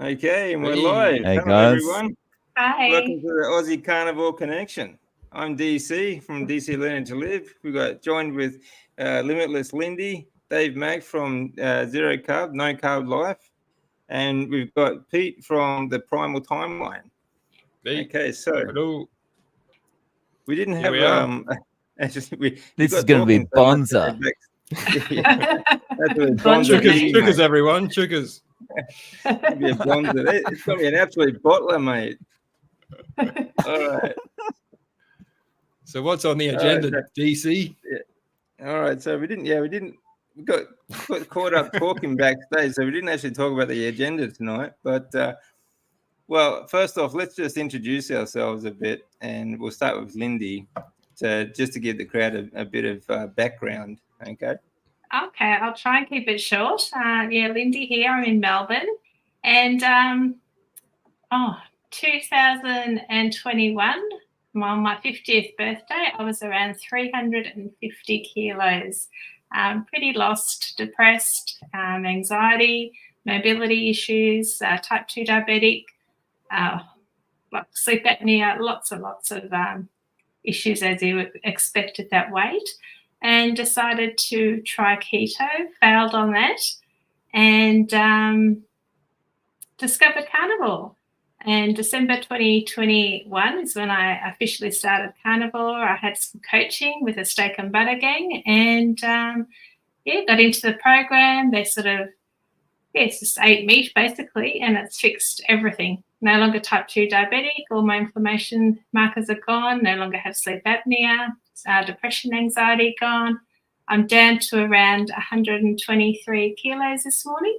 Okay, and we're Hey. live. Hey, Hello, guys. everyone. Hi. Welcome to the Aussie Carnivore Connection. I'm DC from DC Learning to Live. We got joined with Limitless Lindy, Dave Mack from Zero Carb, No Carb Life, and we've got Pete from the Primal Timeline. Hey. Okay, so Hello. we didn't Here have we are. actually This is going to be Bonza. That's what Bonza Bonza meat. Chuckers, everyone. Chuckers. It's gonna be a Bonza. It's gonna be an absolute bottler, mate. All right. So what's on the agenda, DC? All right, so we got caught up talking backstage, so we didn't actually talk about the agenda tonight. But well, first off, let's just introduce ourselves a bit, and we'll start with Lindy, just to give the crowd a bit of background. Okay. Okay, I'll try and keep it short. Lindy here. I'm in Melbourne, and 2021, on my 50th birthday, I was around 350 kilos. Pretty lost, depressed, anxiety, mobility issues, type 2 diabetic, sleep apnea, lots of issues as you would expect at that weight, and decided to try keto, failed on that, and discovered Carnivore. And December 2021 is when I officially started Carnivore. I had some coaching with a steak and butter gang, and got into the program. They sort of, just ate meat basically, and it's fixed everything. No longer type 2 diabetic, all my inflammation markers are gone, no longer have sleep apnea, depression, anxiety gone. I'm down to around 123 kilos this morning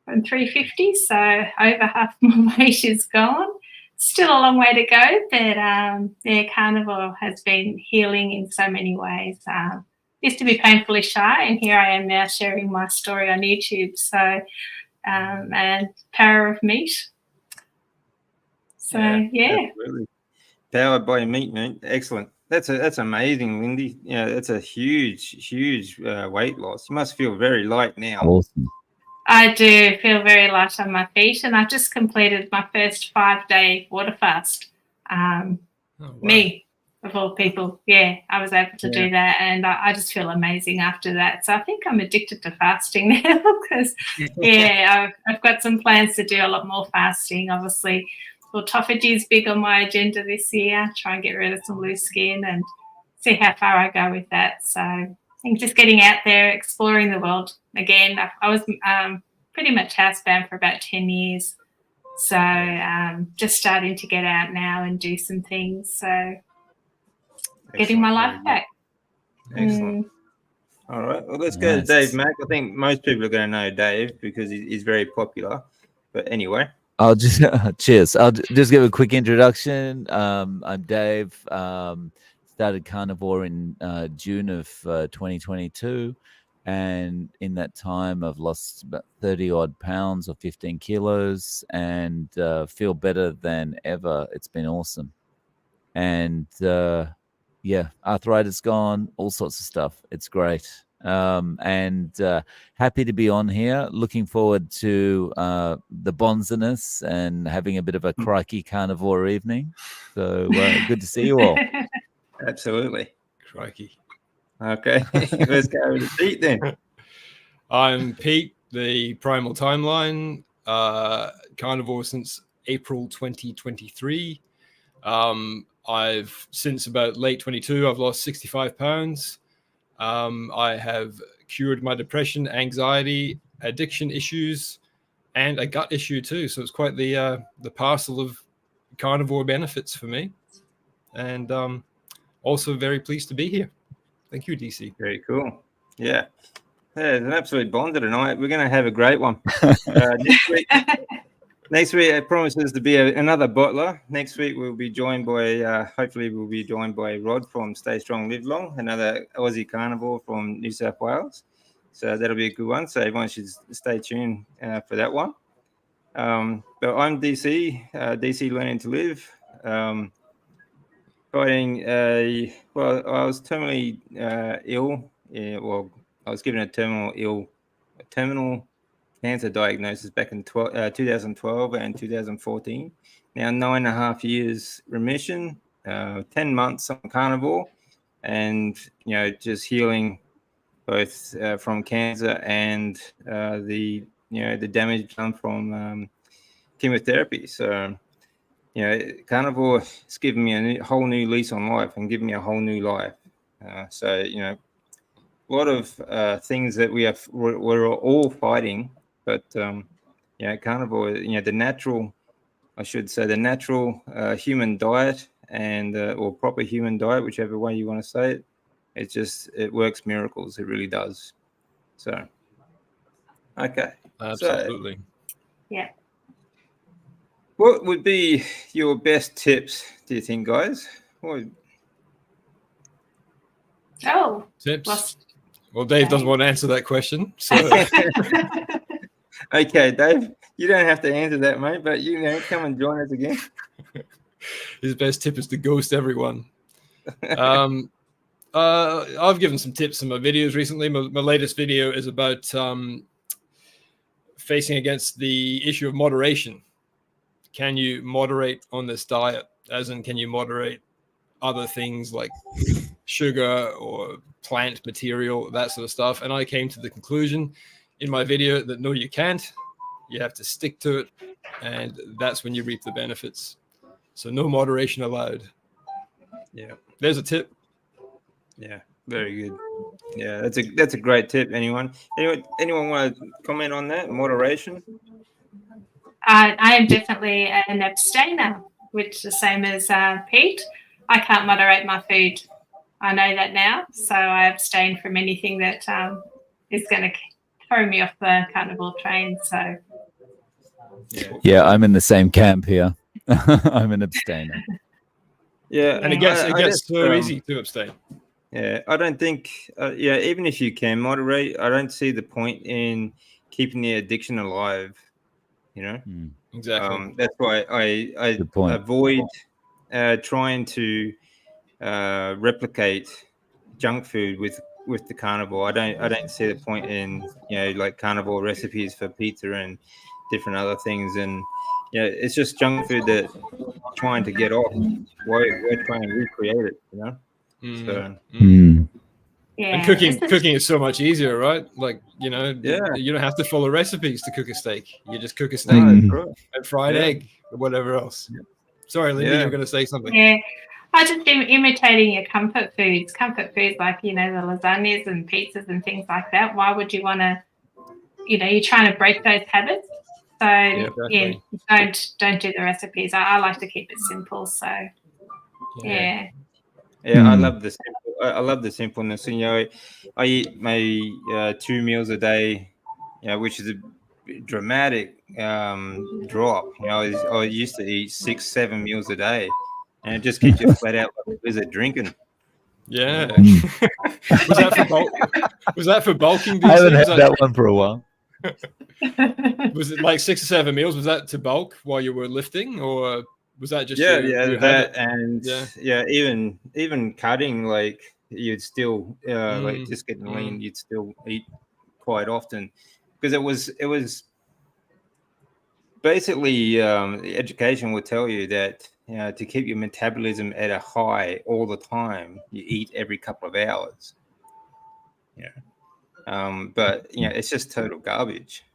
from 350, so over half my weight is gone. Still a long way to go, but Carnivore has been healing in so many ways. Used to be painfully shy, and here I am now sharing my story on YouTube. So, and power of meat. So Absolutely. Powered by meat, mate. Excellent. That's amazing, Lindy. Yeah, that's a huge weight loss. You must feel very light now. Awesome. I do feel very light on my feet, and I just completed my first 5-day water fast. Me, of all people, I was able to do that, and I just feel amazing after that. So I think I'm addicted to fasting now because, I've got some plans to do a lot more fasting. Obviously, autophagy is big on my agenda this year. Try and get rid of some loose skin and see how far I go with that. So I think just getting out there, exploring the world again. I was pretty much housebound for about 10 years. So just starting to get out now and do some things. So getting my life back. Excellent. All right. Well, let's go to Dave Mack. I think most people are going to know Dave because he's very popular. But anyway. I'll just cheers. I'll just give a quick introduction. I'm Dave. Started Carnivore in June of 2022, and in that time I've lost about 30 odd pounds or 15 kilos, and feel better than ever. It's been awesome, and arthritis gone, all sorts of stuff. It's great. And happy to be on here. Looking forward to the bonziness and having a bit of a crikey carnivore evening. So good to see you all. Absolutely. Crikey. Okay. Let's go with Pete then. I'm Pete, the Primal Timeline, Carnivore since April 2023. I've since about late 22, I've lost 65 pounds. I have cured my depression, anxiety, addiction issues, and a gut issue too. So it's quite the parcel of carnivore benefits for me. And also very pleased to be here. Thank you, DC. Very cool. Yeah. It's an absolute bonder tonight. We're going to have a great one. Next week, it promises to be another bottler. Next week, we'll be joined by, hopefully, Rod from Stay Strong, Live Long, another Aussie carnivore from New South Wales. So that'll be a good one. So everyone should stay tuned for that one. But I'm DC, DC Learning to Live. Fighting I was terminally ill. Yeah, well, I was given a terminal cancer diagnosis back in 2012 and 2014. Now 9.5 years remission, 10 months on carnivore, and just healing both from cancer and the damage done from chemotherapy. So carnivore has given me a whole new lease on life and given me a whole new life. So a lot of things that we're all fighting, but carnivore, the natural human diet and or proper human diet, whichever way you want to say it, it works miracles. It really does. So okay, absolutely. So, yeah. What would be your best tips, do you think, guys? Tips. Well, Dave doesn't want to answer that question. So. Okay, Dave, you don't have to answer that, mate, but come and join us again. His best tip is to ghost everyone. I've given some tips in my videos recently. My latest video is about facing against the issue of moderation. Can you moderate on this diet? As in, can you moderate other things like sugar or plant material, that sort of stuff? And I came to the conclusion in my video that no, you can't. You have to stick to it, and that's when you reap the benefits. So no moderation allowed. Yeah, there's a tip. Yeah, very good. Yeah, that's a great tip. Anyone want to comment on that? Moderation? I am definitely an abstainer, which is the same as Pete. I can't moderate my food. I know that now, so I abstain from anything that is going to throw me off the carnivore train. So yeah, I'm in the same camp here. I'm an abstainer. Yeah, and it gets so easy to abstain. Yeah, I don't think. Even if you can moderate, I don't see the point in keeping the addiction alive. Exactly. That's why I avoid trying to replicate junk food with the carnivore. I don't see the point in like carnivore recipes for pizza and different other things, and it's just junk food that trying to get off. Why try and recreate it? So. Yeah. And cooking is so much easier, right? Like, you don't have to follow recipes to cook a steak. You just cook a steak and fried egg or whatever else. Sorry, Lindy, you were going to say something. Yeah. I just imitating your comfort foods like, the lasagnas and pizzas and things like that. Why would you want to, you're trying to break those habits. So don't do the recipes. I like to keep it simple. So yeah. I love the simple. I love the simpleness. And I eat my 2 meals a day, which is a dramatic drop. I used to eat 6-7 meals a day, and it just keeps you flat out like a wizard drinking. Yeah. Was that for bulking? I haven't had that one for a while. Was it like 6 or 7 meals? Was that to bulk while you were lifting, or was that just even cutting, like you'd still like just getting lean, you'd still eat quite often, because it was basically education would tell you that to keep your metabolism at a high all the time, you eat every couple of hours. But it's just total garbage.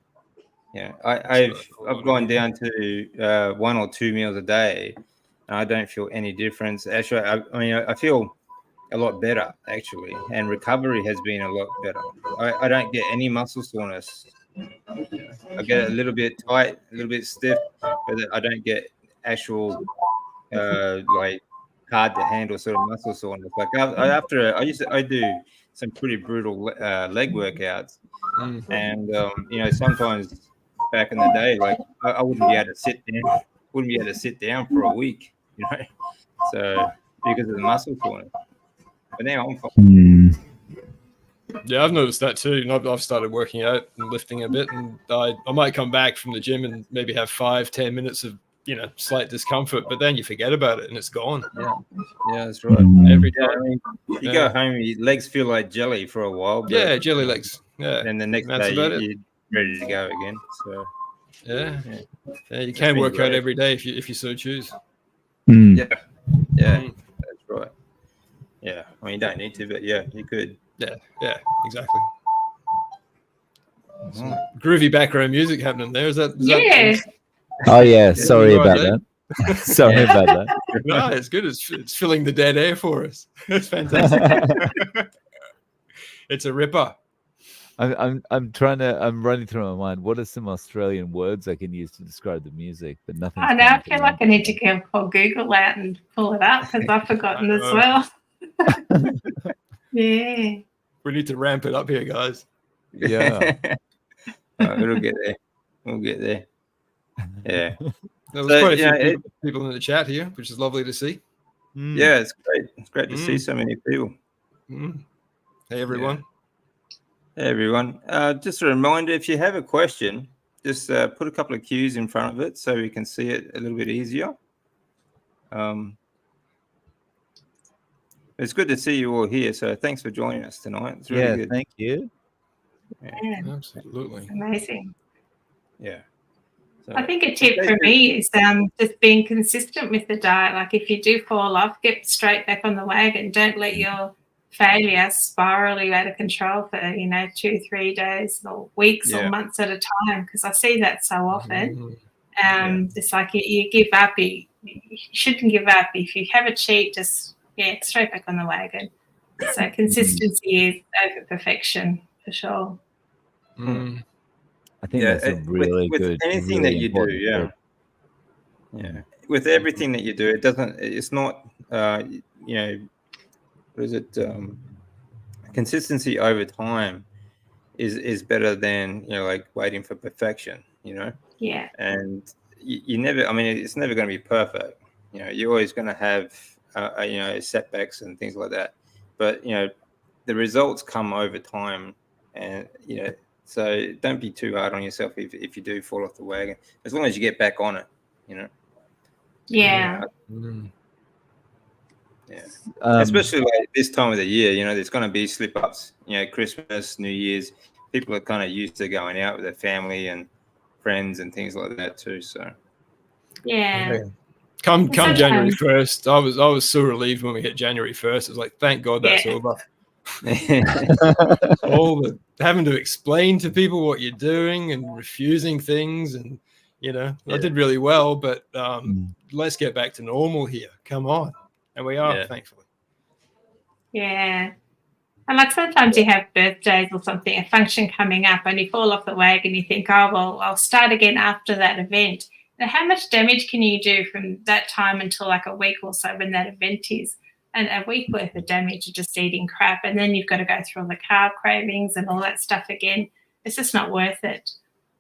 I've gone down to 1 or 2 meals a day, and I don't feel any difference. Actually, I feel a lot better actually, and recovery has been a lot better. I don't get any muscle soreness. I get a little bit tight, a little bit stiff, but I don't get actual like hard to handle sort of muscle soreness. Like I do some pretty brutal leg workouts, and sometimes back in the day, like I wouldn't be able to sit down for a week, so because of the muscle soreness. But now I'm fine. Yeah, I've noticed that too. I've started working out and lifting a bit, and I might come back from the gym and maybe have 5-10 minutes of slight discomfort, but then you forget about it and it's gone. Yeah, that's right. Every time you go home, your legs feel like jelly for a while. But, jelly legs. Yeah, and the next day ready to go again. So Yeah, you can work out every day if you so choose. Yeah, that's right. Yeah, I mean, you don't need to, but yeah, you could. Yeah, exactly. Some groovy background music happening there. Is that? Oh yeah, sorry about that. Sorry about that. No, it's good. It's filling the dead air for us. It's fantastic. It's a ripper. I'm running through my mind. What are some Australian words I can use to describe the music? But nothing. I know. I feel like I need to go pull Google out and pull it up because I've forgotten as well. Yeah. We need to ramp it up here, guys. Yeah. It'll get there. We'll get there. Yeah. There's quite a few people in the chat here, which is lovely to see. Yeah, it's great. It's great to see so many people. Hey, everyone. Yeah. Hey, everyone. Just a reminder, if you have a question, just put a couple of cues in front of it so we can see it a little bit easier. It's good to see you all here. So thanks for joining us tonight. It's really good. Thank you. Yeah. Absolutely. Amazing. Yeah. So, I think a tip for me is just being consistent with the diet. Like if you do fall off, get straight back on the wagon. Don't let your failure spiral you out of control for 2-3 days or weeks or months at a time, because I see that so often. It's like you give up. You shouldn't give up. If you have a cheat, just straight back on the wagon. So consistency is over perfection for sure. I think that's a really with good. Anything really that you do, yeah. With everything that you do, it's not. What is it? Consistency over time is better than like waiting for perfection. Yeah. And you never. I mean, it's never going to be perfect. You're always going to have setbacks and things like that. But the results come over time, and so don't be too hard on yourself if you do fall off the wagon. As long as you get back on it, Yeah. Yeah. Especially like this time of the year, there's going to be slip ups. Christmas, New Year's, people are kind of used to going out with their family and friends and things like that too. So. Yeah. Come January 1st, I was so relieved when we hit January 1st. It was like, thank God that's over. All the having to explain to people what you're doing and refusing things, and I did really well, but let's get back to normal here. Come on, and we are, thankfully. Yeah, and like sometimes you have birthdays or something, a function coming up, and you fall off the wagon. You think, oh well, I'll start again after that event. Now, how much damage can you do from that time until like a week or so when that event is? And a week worth of damage of just eating crap, and then you've got to go through all the carb cravings and all that stuff again. It's just not worth it.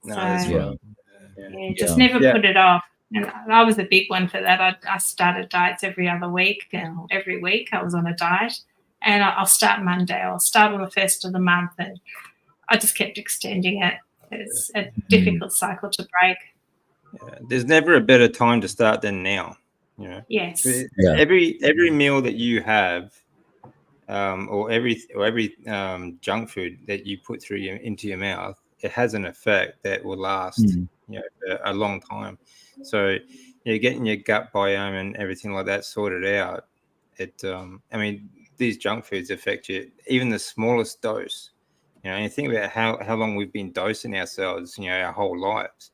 No, that's right. Just never put it off. And I was a big one for that. I started diets every other week, and every week I was on a diet. And I'll start Monday. I'll start on the first of the month, and I just kept extending it. It's a difficult cycle to break. Yeah. There's never a better time to start than now. Yes. Every meal that you have, or every junk food that you put into your mouth, it has an effect that will last, a long time. So, getting your gut biome and everything like that sorted out. These junk foods affect you, even the smallest dose. And you think about how long we've been dosing ourselves, our whole lives.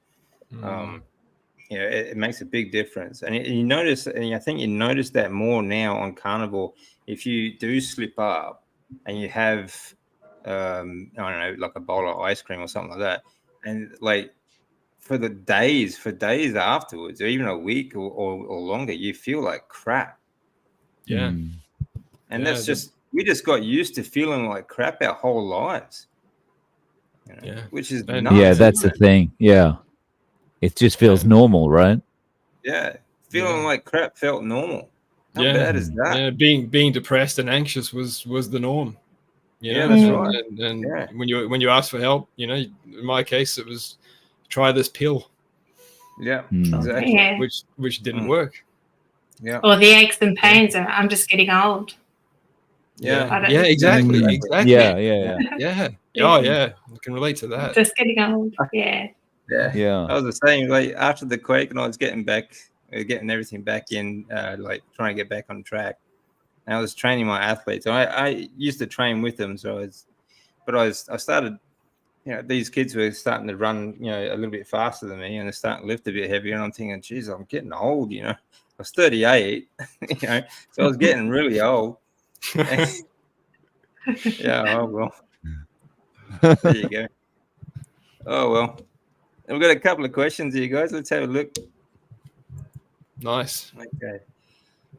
It makes a big difference, and you notice, and I think you notice that more now on Carnivore. If you do slip up and you have, I don't know, like a bowl of ice cream or something like that, and like for days afterwards, or even a week or longer, you feel like crap. Yeah, and that's we just got used to feeling like crap our whole lives. Which is nuts. Yeah, that's the thing. Yeah. It just feels normal, right? Yeah, feeling like crap felt normal. How bad is that? Yeah, being depressed and anxious was the norm. That's right. And when you ask for help, in my case, it was try this pill. Yeah, exactly. Yeah. Which didn't work. Yeah. Or the aches and pains. I'm just getting old. Yeah, exactly. Yeah. Oh yeah, I can relate to that. Just getting old. Yeah. Yeah. I was the same. Like after the quake, and I was getting everything back in, like trying to get back on track. And I was training my athletes. I used to train with them, so I started. These kids were starting to run, a little bit faster than me, and they're starting to lift a bit heavier. And I'm thinking, geez, I'm getting old. I was 38, so I was getting really old. Yeah. Oh well. There you go. Oh well. We've got a couple of questions here, guys. Let's have a look. Nice.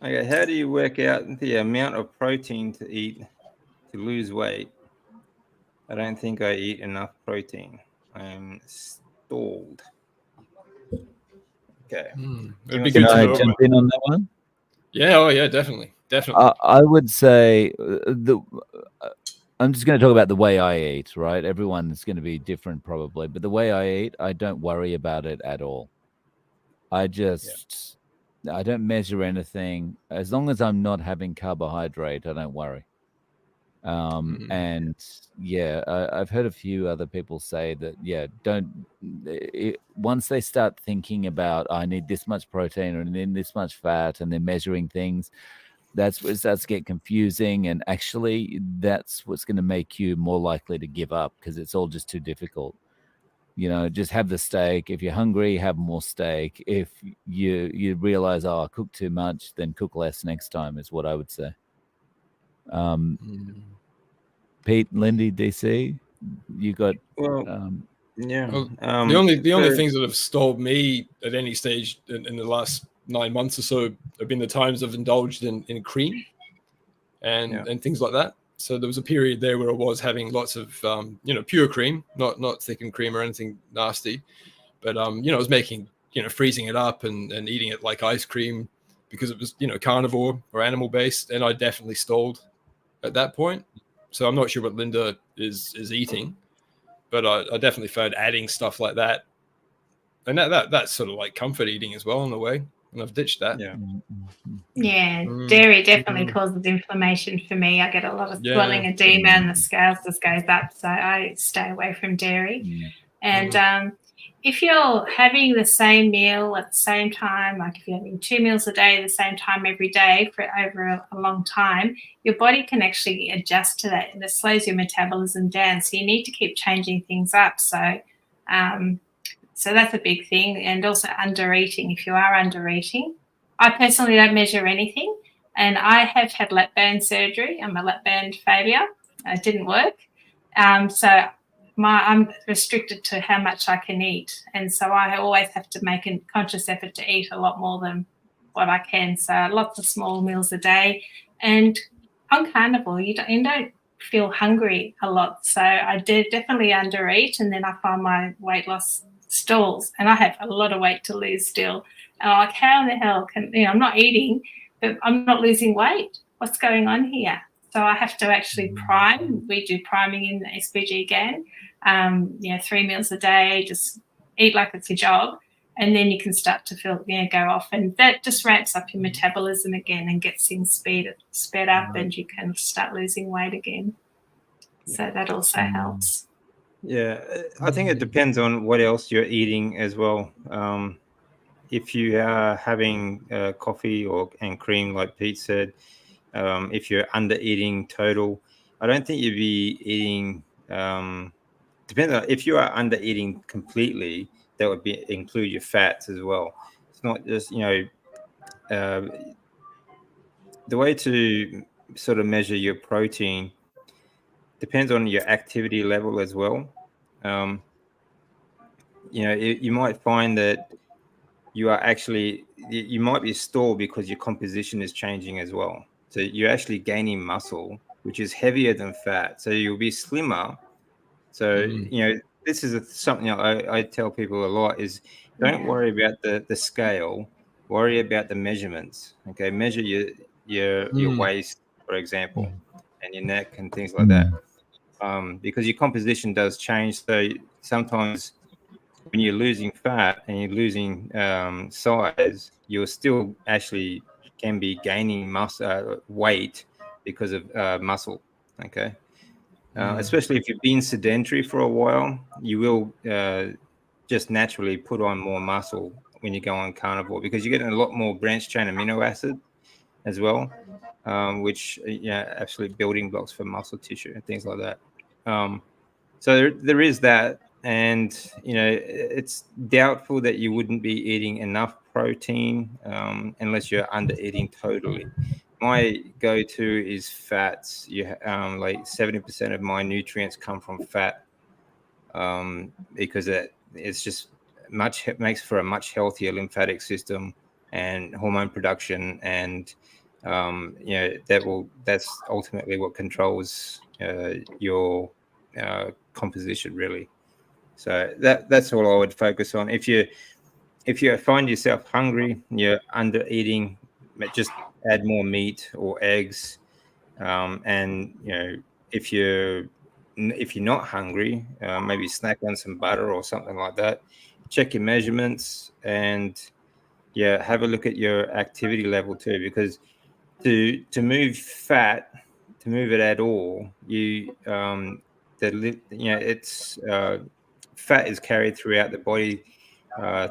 Okay. How do you work out the amount of protein to eat to lose weight? I don't think I eat enough protein. I'm stalled. Okay. It'd be Can good to I know. jump in on that one? Yeah. Oh yeah. Definitely. I would say I'm just going to talk about the way I eat, right? Everyone's going to be different probably, but the way I eat, I don't worry about it at all. I don't measure anything. As long as I'm not having carbohydrate, I don't worry. And yeah, I've heard a few other people say that, once they start thinking about, I need this much protein or I need this much fat, and they're measuring things, that's where it starts to get confusing. And actually, that's what's going to make you more likely to give up, because it's all just too difficult. Just have the steak. If you're hungry, have more steak. If you realize, I cooked too much, then cook less next time, is what I would say. Pete, Lindy, DC, you got yeah. Well, the only things that have stalled me at any stage in the last 9 months or so have been the times I've indulged in cream and things like that. So there was a period there where I was having lots of pure cream, not thickened cream or anything nasty, but I was making freezing it up and eating it like ice cream because it was carnivore or animal based, and I definitely stalled at that point. So I'm not sure what Linda is eating, but I definitely found adding stuff like that, and that's sort of like comfort eating as well in a way, and I've ditched that. Yeah, dairy definitely causes inflammation for me. I get a lot of swelling, edema, and the scales just goes up, so I stay away from dairy. And if you're having the same meal at the same time, like if you're having 2 meals a day at the same time every day for over a long time, your body can actually adjust to that, and it slows your metabolism down. So you need to keep changing things up. So that's a big thing. And also under eating. If you are under eating, I personally don't measure anything, and I have had lap band surgery. I'm a lap band failure. It didn't work. So I'm restricted to how much I can eat, and so I always have to make a conscious effort to eat a lot more than what I can. So lots of small meals a day, and on carnivore, you don't feel hungry a lot. So I did definitely undereat, and then I find my weight loss stalls, and I have a lot of weight to lose still. And I'm like, how in the hell can I'm not eating, but I'm not losing weight? What's going on here? So I have to actually prime. We do priming in the SPG again. 3 meals a day, just eat like it's your job, and then you can start to feel go off, and that just ramps up your metabolism again and gets things sped up, and you can start losing weight again. So that also helps. Yeah, I think it depends on what else you're eating as well. If you are having coffee and cream, like Pete said, if you're under eating total, I don't think you'd be eating. Depends on if you are under eating completely, that would include your fats as well. It's not just the way to sort of measure your protein depends on your activity level as well. You might find that you might be stalled because your composition is changing as well. So you're actually gaining muscle, which is heavier than fat. So you'll be slimmer. So, this is something I tell people a lot is don't worry about the scale, worry about the measurements. Okay. Measure your waist, for example, and your neck and things like that. Because your composition does change. So sometimes when you're losing fat and you're losing size, you're still actually can be gaining weight because of muscle. Okay. Especially if you've been sedentary for a while, you will just naturally put on more muscle when you go on carnivore, because you're getting a lot more branched chain amino acid as well, which absolutely building blocks for muscle tissue and things like that. So there is that, and it's doubtful that you wouldn't be eating enough protein unless you're under eating totally. My go-to is fats. Like 70% of my nutrients come from fat, because it's just makes for a much healthier lymphatic system and hormone production, and that's ultimately what controls your composition, really. So that's all I would focus on. If you find yourself hungry, you're under eating, just add more meat or eggs, and if you're not hungry, maybe snack on some butter or something like that. Check your measurements, and have a look at your activity level too, because to move fat, to move it at all, fat is carried throughout the body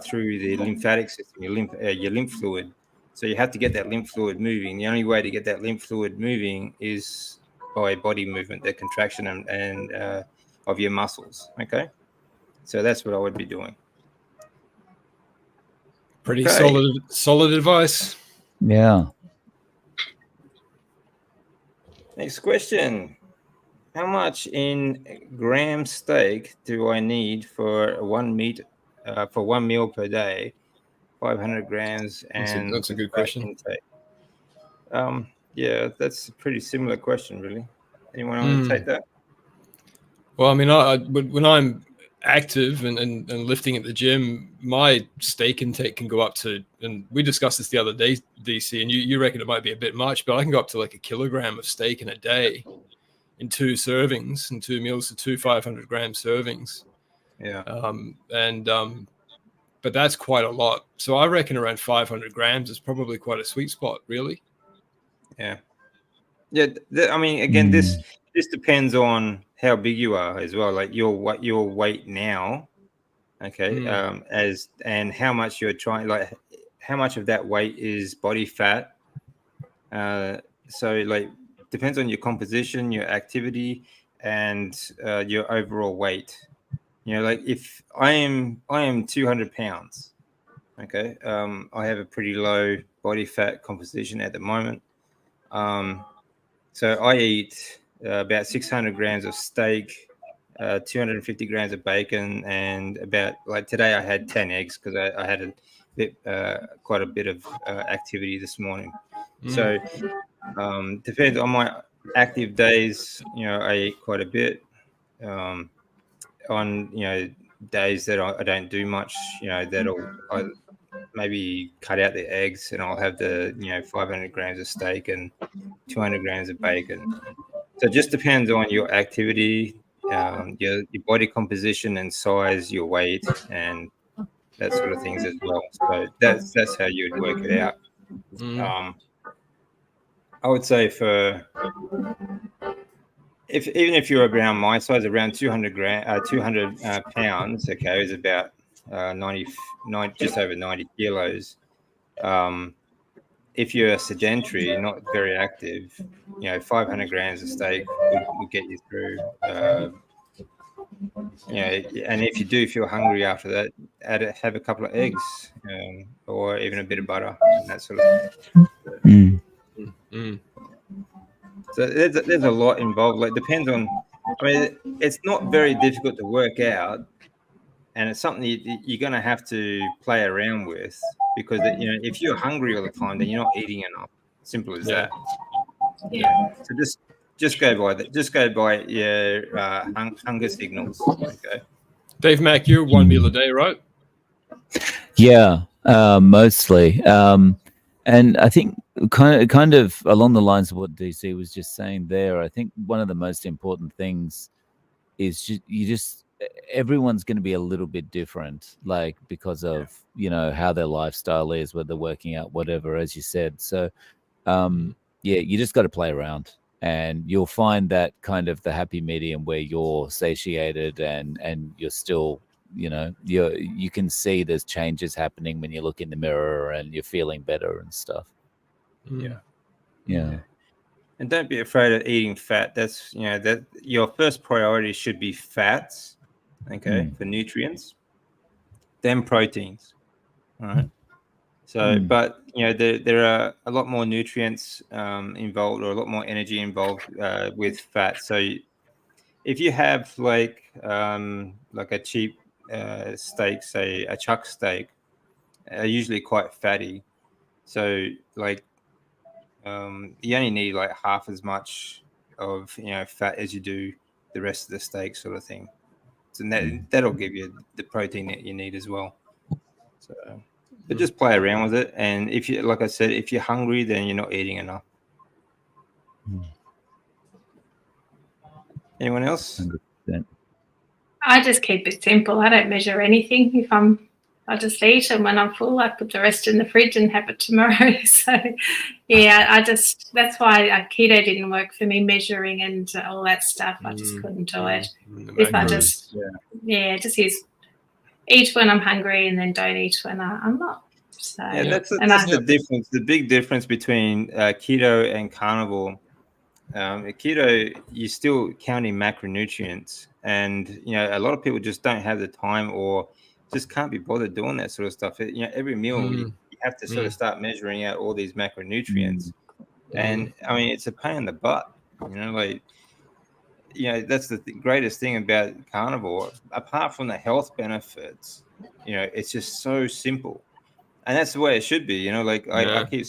through the lymphatic system, your lymph fluid. So you have to get that lymph fluid moving. The only way to get that lymph fluid moving is by body movement, the contraction and of your muscles. Okay, so that's what I would be doing. Pretty solid advice. Yeah. Next question. How much in gram steak do I need for one meal per day? 500 grams. And that's a good question. Intake. That's a pretty similar question, really. Anyone want to take that? Well, I mean, when I'm active and lifting at the gym, my steak intake can go up to, and we discussed this the other day, DC, and you reckon it might be a bit much, but I can go up to like 1 kilogram of steak in a day in 2 servings, in 2 meals, so 2 500-gram servings. Yeah. But that's quite a lot. So I reckon around 500 grams is probably quite a sweet spot, really. Yeah. Yeah. I mean, again, this depends on how big you are as well, like your weight now, okay, and how much you're trying, like how much of that weight is body fat. So like depends on your composition, your activity, and your overall weight. Like if I am 200 pounds, okay, I have a pretty low body fat composition at the moment. So I eat about 600 grams of steak, 250 grams of bacon, and about, like today I had 10 eggs because I had quite a bit of activity this morning. So depends on my active days. I eat quite a bit. On days that I don't do much, I maybe cut out the eggs, and I'll have the 500 grams of steak and 200 grams of bacon. So it just depends on your activity, your body composition and size, your weight, and that sort of things as well. So that's how you would work it out. I would say even if you're around my size, around 200 pounds, okay, is about 90, just over 90 kilos. If you're sedentary, not very active, 500 grams of steak would get you through. And if you do feel hungry after that, have a couple of eggs, or even a bit of butter and that sort of thing. So there's a lot involved. Like depends on. I mean, it's not very difficult to work out, and it's something you're going to have to play around with, because if you're hungry all the time, then you're not eating enough. Simple as that. Yeah. So just go by that. Just go by your hunger signals. Okay. Dave Mack, you're 1 meal a day, right? Yeah, mostly. And I think kind of along the lines of what DC was just saying there, I think one of the most important things is everyone's going to be a little bit different, like because of how their lifestyle is, whether they're working out, whatever, as you said. So you just got to play around and you'll find that kind of the happy medium where you're satiated and you're still, you know, you can see there's changes happening when you look in the mirror and you're feeling better and stuff. Yeah. And don't be afraid of eating fat. That's, you know, that your first priority should be fats, okay, for nutrients, then proteins. All right. So, but you know, there are a lot more nutrients involved, or a lot more energy involved with fat. So, if you have like a cheap steak, say a chuck steak, are usually quite fatty. So, like, you only need like half as much of, you know, fat as you do the rest of the steak, sort of thing. So that'll give you the protein that you need as well. So. But just play around with it, and if you, like I said, if you're hungry, then you're not eating enough. Anyone else? 100%. I just keep it simple. I don't measure anything. I just eat, and when I'm full, I put the rest in the fridge and have it tomorrow. So, yeah, that's why keto didn't work for me, measuring and all that stuff. I just couldn't do it. If I just, just eat when I'm hungry and then don't eat when I'm not. So, that's the difference. The big difference between keto and carnivore. Keto, you're still counting macronutrients, and you know, a lot of people just don't have the time or just can't be bothered doing that sort of stuff. You know, every meal you have to sort of start measuring out all these macronutrients, and I mean, it's a pain in the butt. You know, like, you know, that's the greatest thing about carnivore. Apart from the health benefits, you know, it's just so simple. And that's the way it should be, you know. Like I keep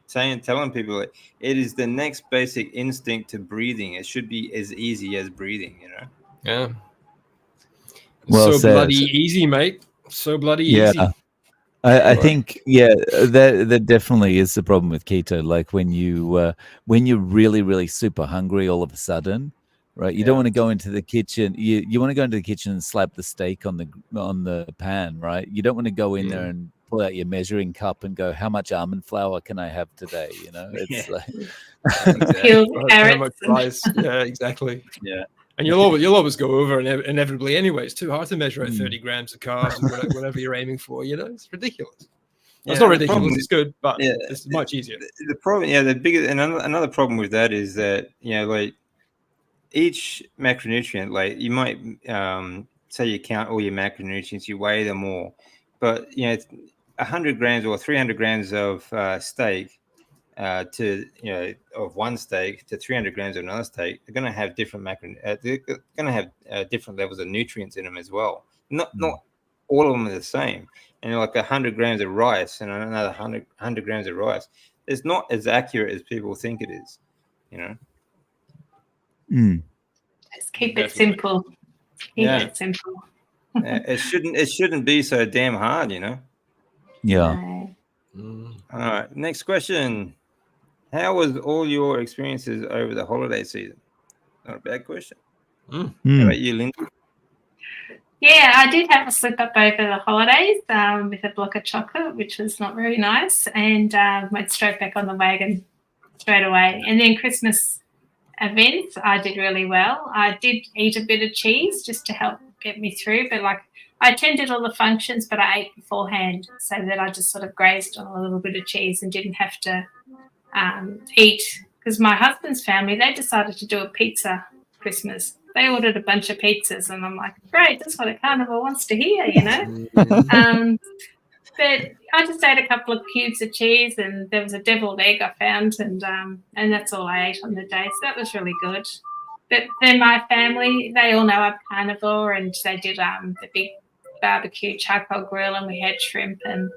telling people, like, it is the next basic instinct to breathing. It should be as easy as breathing, you know. Yeah. Well so said. Bloody easy, mate. So bloody easy. I think that definitely is the problem with keto. Like when you're really, really super hungry all of a sudden, right? You don't want to go into the kitchen. You want to go into the kitchen and slap the steak on the pan, right? You don't want to go in there and pull out your measuring cup and go, how much almond flour can I have today? You know, it's like how much rice. Yeah, exactly. Yeah. And you'll always go over inevitably anyway. It's too hard to measure out 30 grams of carbs or whatever you're aiming for. You know, it's ridiculous. Well, it's not ridiculous. It's good, but it's much easier. The problem, the biggest, and another problem with that is that, you know, like each macronutrient, like you might say you count all your macronutrients, you weigh them all, but you know, 100 grams or 300 grams of steak of one steak to 300 grams of another steak, they're going to have different they're going to have different levels of nutrients in them as well. Not all of them are the same. And like 100 grams of rice and another 100 grams of rice, it's not as accurate as people think it is, you know. Just keep it simple. Keep it simple. It shouldn't be so damn hard, you know. Yeah. All right. Next question. How was all your experiences over the holiday season? Not a bad question. How about you, Lindsay? Yeah, I did have a slip up over the holidays with a block of chocolate, which was not very nice, and went straight back on the wagon straight away. And then Christmas events, I did really well. I did eat a bit of cheese just to help get me through, but like I attended all the functions, but I ate beforehand so that I just sort of grazed on a little bit of cheese and didn't have to eat, because my husband's family, they decided to do a pizza Christmas. They ordered a bunch of pizzas, and I'm like, great, that's what a carnivore wants to hear, you know. But I just ate a couple of cubes of cheese, and there was a deviled egg I found, and that's all I ate on the day. So that was really good. But then my family, they all know I'm carnivore, and they did the big barbecue charcoal grill, and we had shrimp and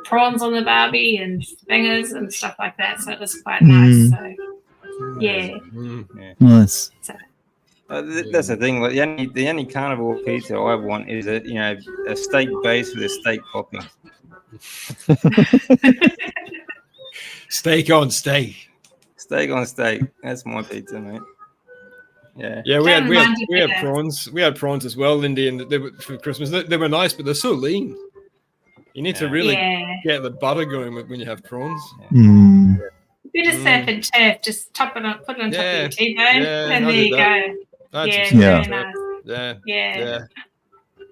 prawns on the barbie and fingers and stuff like that. So it was quite nice. So yeah. Nice. So, that's the thing. Like the only carnivore pizza I want is a steak base with a steak topping. Steak on steak. Steak on steak. That's my pizza, mate. Yeah. We had prawns. We had prawns as well, Lindy, and they were for Christmas. They were nice, but they're so lean. You need to really get the butter going when you have prawns. Bit of surf and turf, just put it on top of your T-bone, yeah, and I there did you that. go. That's Yeah, Yeah. very nice. Yeah.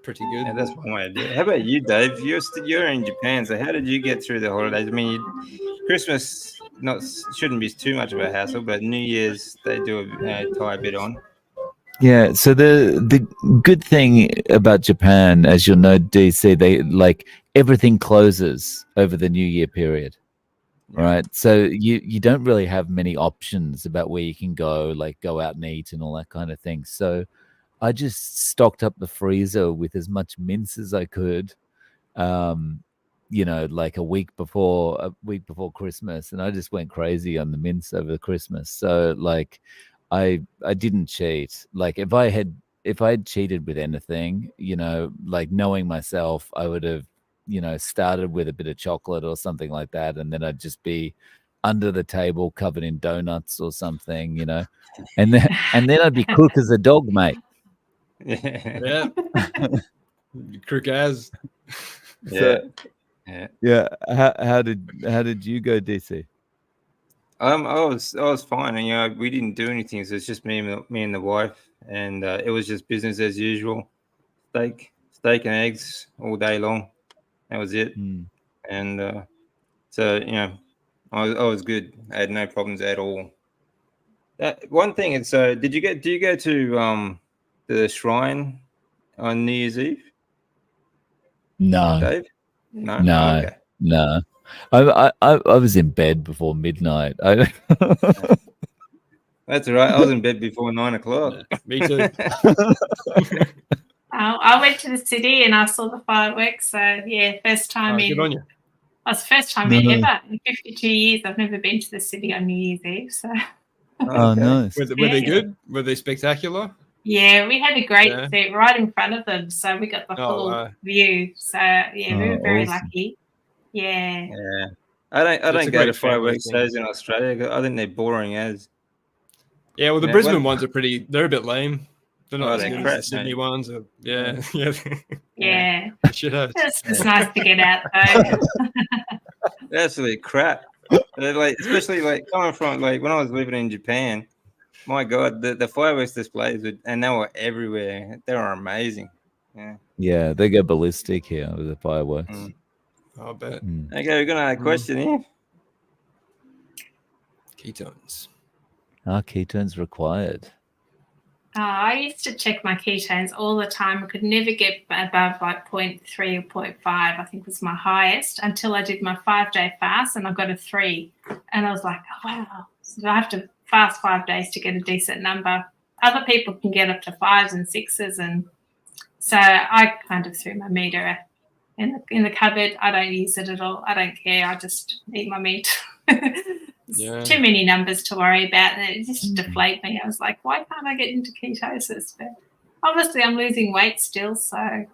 Pretty good. Yeah, that's one way to do it. How about you, Dave? You're in Japan, so how did you get through the holidays? I mean, Christmas shouldn't be too much of a hassle, but New Year's they do tie a bit on. Yeah, so the good thing about Japan, as you'll know, DC, they like everything closes over the New Year period, right? So you don't really have many options about where you can go, like go out and eat and all that kind of thing. So I just stocked up the freezer with as much mince as I could, like a week before Christmas, and I just went crazy on the mince over Christmas. So like, I didn't cheat. Like if I had cheated with anything, like knowing myself, I would have, started with a bit of chocolate or something like that, and then I'd just be under the table covered in donuts or something, and then I'd be crook as a dog, mate. Yeah. Crook as. Yeah. How did you go, DC? I was fine, and we didn't do anything. So it's just me and the wife, and it was just business as usual. Steak and eggs all day long. That was it. And so I was good. I had no problems at all. One thing is, do you go to the shrine on New Year's Eve? No, Dave? no, Okay. no. I was in bed before midnight. That's all right. I was in bed before 9 o'clock. Yeah, me too. I went to the city and I saw the fireworks. So yeah, first time Good on you. That's the first time ever in 52 years. I've never been to the city on New Year's Eve. So. Oh, nice. Were they good? Were they spectacular? Yeah, we had a great seat right in front of them, so we got the full view. So yeah, we were very lucky. Yeah. Yeah. I don't go to fireworks shows in Australia. I think they're boring as. Yeah, well, the Brisbane ones are they're a bit lame. They're not as good as the Sydney ones. Yeah. It's nice to get out though. Absolutely crap. Like, especially like coming from like when I was living in Japan. My God, the fireworks displays and they were everywhere. They were amazing. Yeah, they go ballistic here with the fireworks. I'll bet. Okay, we're gonna have a question here. Ketones. Ketones required. I used to check my ketones all the time. I could never get above like 0.3 or 0.5, I think was my highest, until I did my 5-day fast and I got a 3. And I was like, oh, wow. So I have to fast 5 days to get a decent number. Other people can get up to 5s and 6s. And so I kind of threw my meter in the cupboard. I don't use it at all. I don't care. I just eat my meat. Too many numbers to worry about, and it just deflated me. I was like, why can't I get into ketosis? But obviously I'm losing weight still, so I'm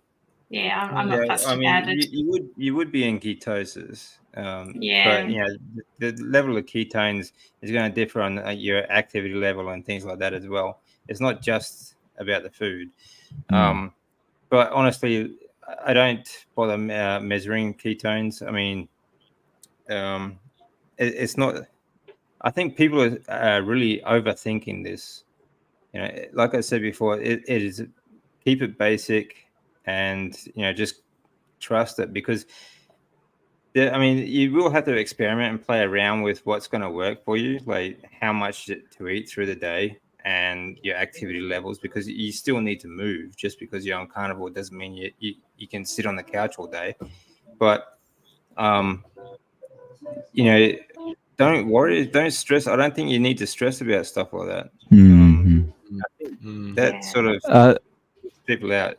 not fussed about it. You would be in ketosis, but the level of ketones is going to differ on your activity level and things like that as well. It's not just about the food. But honestly, I don't bother measuring ketones. I mean, it's not. I think people are really overthinking this. Like I said before, it is keep it basic and just trust it, because you will have to experiment and play around with what's going to work for you, like how much to eat through the day and your activity levels, because you still need to move. Just because you're on carnivore doesn't mean you can sit on the couch all day. But don't worry, don't stress. I don't think you need to stress about stuff like that. That sort of people out.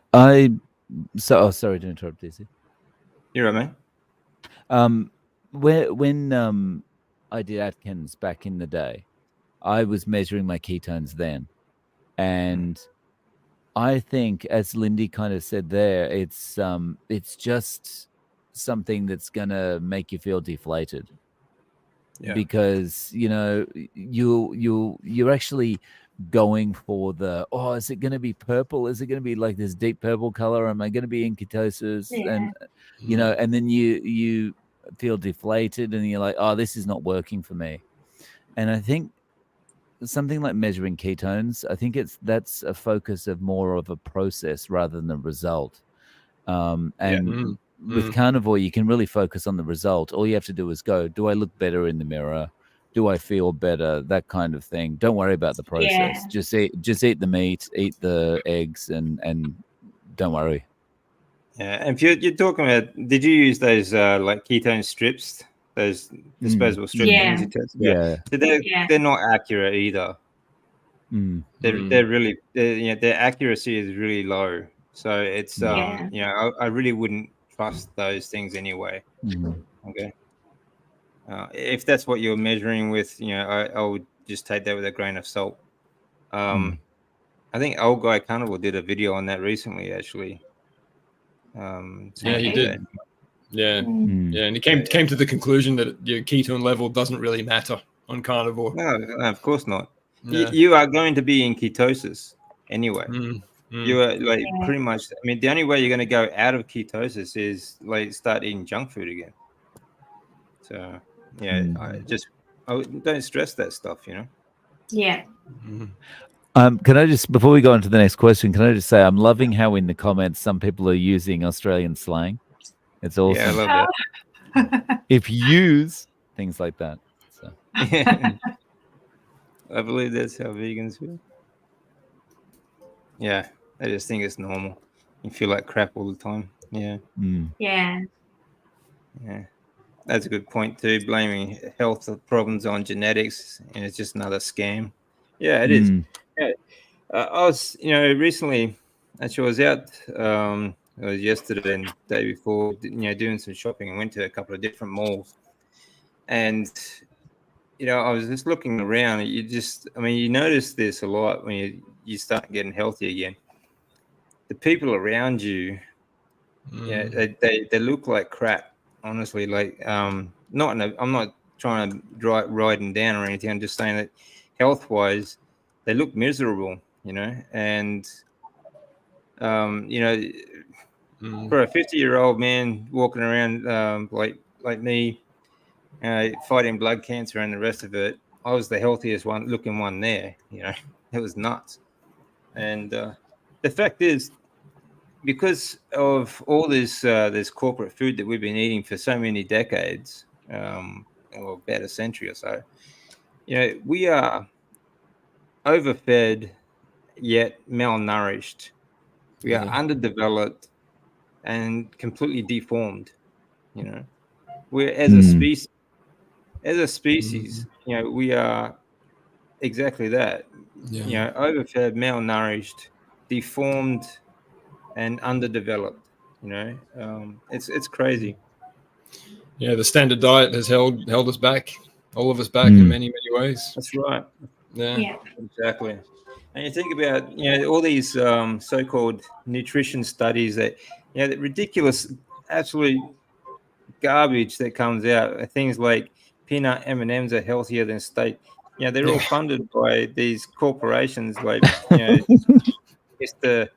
Sorry to interrupt, DC. You're right, man. When I did Atkins back in the day, I was measuring my ketones then, and I think, as Lindy kind of said there, it's just something that's gonna make you feel deflated. Because you're actually going for is it going to be purple? Is it going to be like this deep purple color? Am I going to be in ketosis? And and then you feel deflated and you're like, oh, this is not working for me. And I think something like measuring ketones, I think that's a focus of more of a process rather than the result. And with carnivore, you can really focus on the result. All you have to do is go, do I look better in the mirror? Do I feel better? That kind of thing. Don't worry about the process. Yeah. Just eat the meat, eat the eggs, and don't worry. Yeah, and if you're talking about, did you use those like ketone strips, those disposable strip things you tested? Yeah. So they're not accurate either. Their accuracy is really low. So it's I really wouldn't trust those things anyway. Okay. If that's what you're measuring with, I would just take that with a grain of salt. I think Old Guy Carnivore did a video on that recently, actually. He did. Yeah, and he came to the conclusion that your ketone level doesn't really matter on carnivore. No, of course not. Yeah. You are going to be in ketosis anyway. You are pretty much. I mean, the only way you're going to go out of ketosis is like start eating junk food again. So I don't stress that stuff. Yeah. Can I just, before we go on to the next question, can I just say I'm loving how in the comments some people are using Australian slang. It's awesome. Yeah, I love that. If you use things like that. So. Yeah. I believe that's how vegans feel. Yeah, I just think it's normal. You feel like crap all the time. Yeah. Yeah. Yeah. That's a good point too. Blaming health problems on genetics, and it's just another scam. Yeah, it is. Yeah. I was, recently, actually, I was out. It was yesterday and the day before, doing some shopping, and went to a couple of different malls, and I was just looking around. You notice this a lot when you start getting healthy again. The people around you, they look like crap. Honestly, like I'm not trying to ride them down or anything. I'm just saying that health-wise, they look miserable. And for a 50-year-old man walking around like me, fighting blood cancer and the rest of it, I was the healthiest looking one there. It was nuts. And the fact is, because of all this corporate food that we've been eating for so many decades, or about a century or so, we are overfed yet malnourished. We are underdeveloped and completely deformed. We're as a species, we are exactly that. Overfed, malnourished, deformed, and underdeveloped. It's crazy. Yeah, the standard diet has held us back, all of us back in many, many ways. That's right. Yeah. Exactly. And you think about all these so-called nutrition studies that that ridiculous, absolute garbage that comes out. Things like peanut M&Ms are healthier than steak. They're all funded by these corporations like Mr.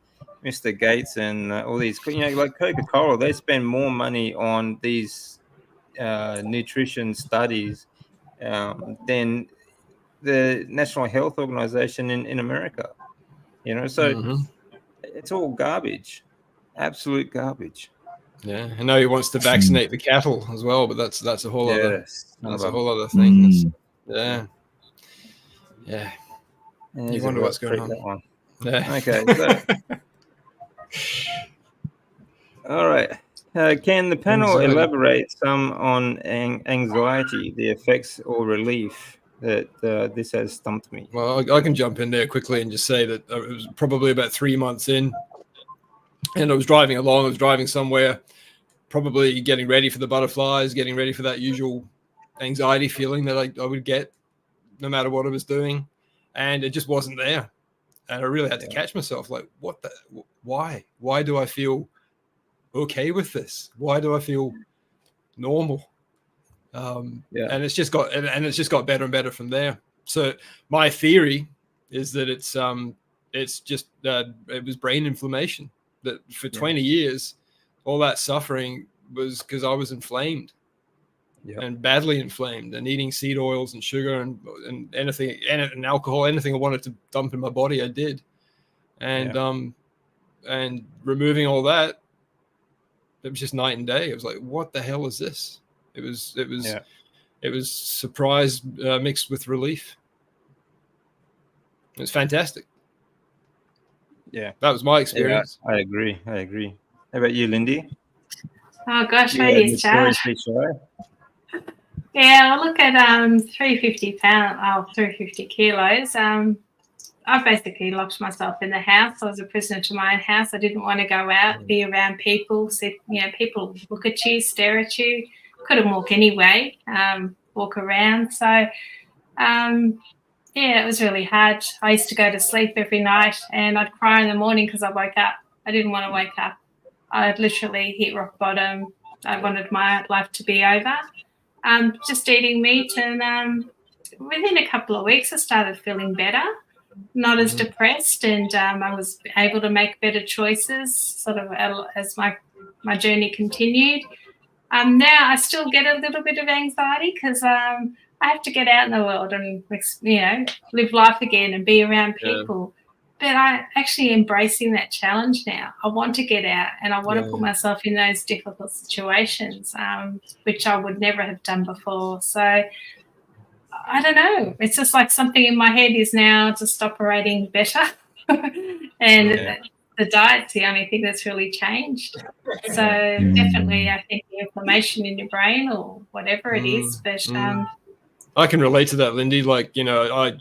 Gates and all these. Like Coca-Cola, they spend more money on these nutrition studies than the National Health Organization in America. So it's all garbage, absolute garbage. Yeah, I know he wants to vaccinate the cattle as well, but that's a whole other thing. Yeah. You wonder what's going on. Yeah. Okay. So, all right. Can the panel elaborate some on anxiety, the effects or relief that this has stumped me? Well, I can jump in there quickly and just say that it was probably about 3 months in, and I was driving along. I was driving somewhere, probably getting ready for the butterflies, getting ready for that usual anxiety feeling that I would get no matter what I was doing, and it just wasn't there. And I really had to catch myself, like, why do I feel okay with this? Why do I feel normal? And it's just got better and better from there. So my theory is that it's just it was brain inflammation. That for 20 years, all that suffering was because I was inflamed. and badly inflamed, and eating seed oils and sugar and anything and alcohol, anything I wanted to dump in my body, I did. And and removing all that, it was just night and day. It was like, what the hell is this? It was surprise mixed with relief. It was fantastic. Yeah, that was my experience. Yeah, I agree. How about you, Lindy? Oh gosh, where do you start? Yeah, I look at 350 kilos. I basically locked myself in the house. I was a prisoner to my own house. I didn't want to go out, be around people. People look at you, stare at you. Couldn't walk anyway, walk around. So, it was really hard. I used to go to sleep every night and I'd cry in the morning because I woke up. I didn't want to wake up. I'd literally hit rock bottom. I wanted my life to be over. Just eating meat, and within a couple of weeks I started feeling better, not as depressed, and I was able to make better choices sort of as my journey continued. Now I still get a little bit of anxiety because I have to get out in the world and live life again and be around people. But I'm actually embracing that challenge now. I want to get out and I want to put myself in those difficult situations, which I would never have done before. So I don't know. It's just like something in my head is now just operating better. And the diet's the only thing that's really changed. So definitely I think the inflammation in your brain or whatever it is. But I can relate to that, Lindy. Like, I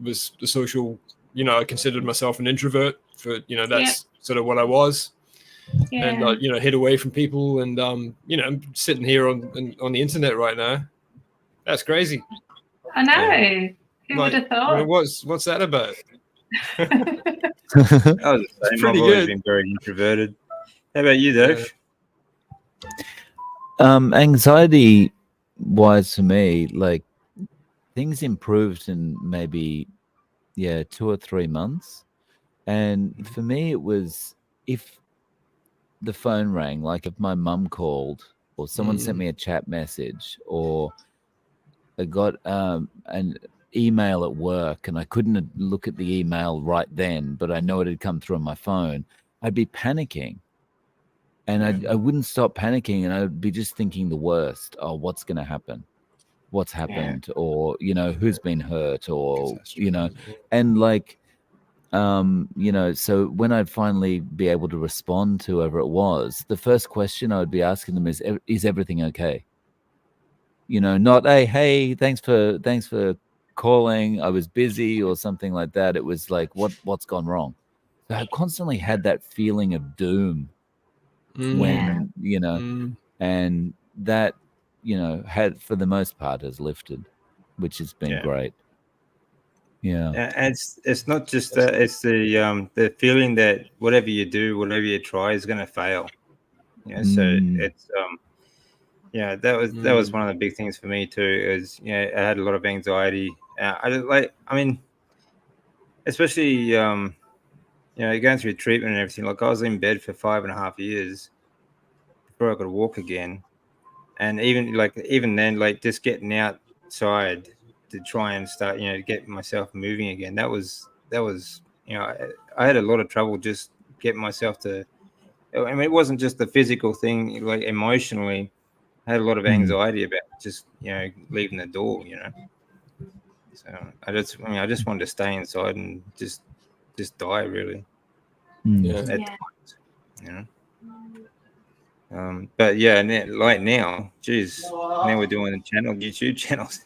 was the social... I considered myself an introvert for, that's sort of what I was. Yeah. And, hid away from people. And, I'm sitting here on the internet right now. That's crazy. I know. Who would have thought? What's that about? I was the same. Pretty I've always good. been very introverted. How about you, Dave? Anxiety wise for me, like things improved in maybe 2 or 3 months. And for me, it was if the phone rang, like if my mum called or someone sent me a chat message, or I got an email at work and I couldn't look at the email right then, but I know it had come through on my phone, I'd be panicking. And I wouldn't stop panicking, and I'd be just thinking the worst. Oh, what's going to happen? What's happened? Or, who's been hurt, or, and like, so when I'd finally be able to respond to whoever it was, the first question I would be asking them is everything okay? Not, hey, thanks for calling, I was busy, or something like that. It was like, what's gone wrong? So I constantly had that feeling of doom when, and that, had, for the most part, has lifted, which has been great. And it's not just that; it's the feeling that whatever you do, whatever you try, is going to fail. So it's that was one of the big things for me too. Is I had a lot of anxiety. Especially going through treatment and everything. Like I was in bed for 5.5 years before I could walk again. And even then, like just getting outside to try and start, get myself moving again. That was, I had a lot of trouble just getting myself to. I mean, it wasn't just the physical thing. Like emotionally, I had a lot of anxiety about just leaving the door. So I just wanted to stay inside and just die really. But like now, geez, now we're doing YouTube channels.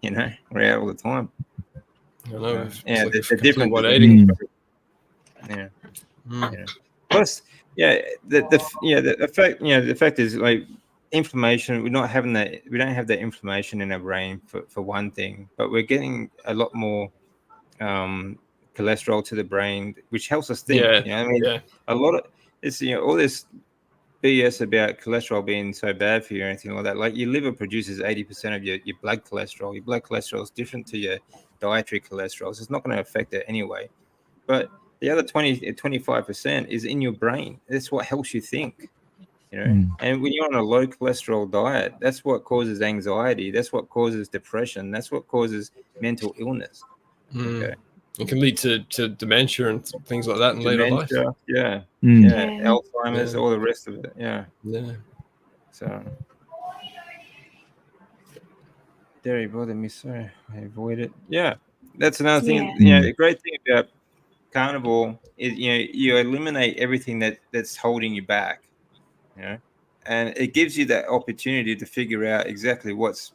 We're out all the time. I know. The difference. Plus, the fact is, like, inflammation. We don't have that inflammation in our brain for one thing, but we're getting a lot more cholesterol to the brain, which helps us think. A lot of it's all this BS about cholesterol being so bad for you or anything like that. Like your liver produces 80% of your blood cholesterol. Your blood cholesterol is different to your dietary cholesterol, so it's not going to affect it anyway. But the other 25% is in your brain. That's what helps you think. you know. And when you're on a low cholesterol diet, that's what causes anxiety. That's what causes depression. That's what causes mental illness. Okay. It can lead to dementia and things like that in later life. Yeah. Yeah. Alzheimer's, all the rest of it. Yeah. So dairy bothered me, so I avoid it. Yeah, that's another thing. Yeah. The great thing about carnivore is you eliminate everything that's holding you back. And it gives you that opportunity to figure out exactly what's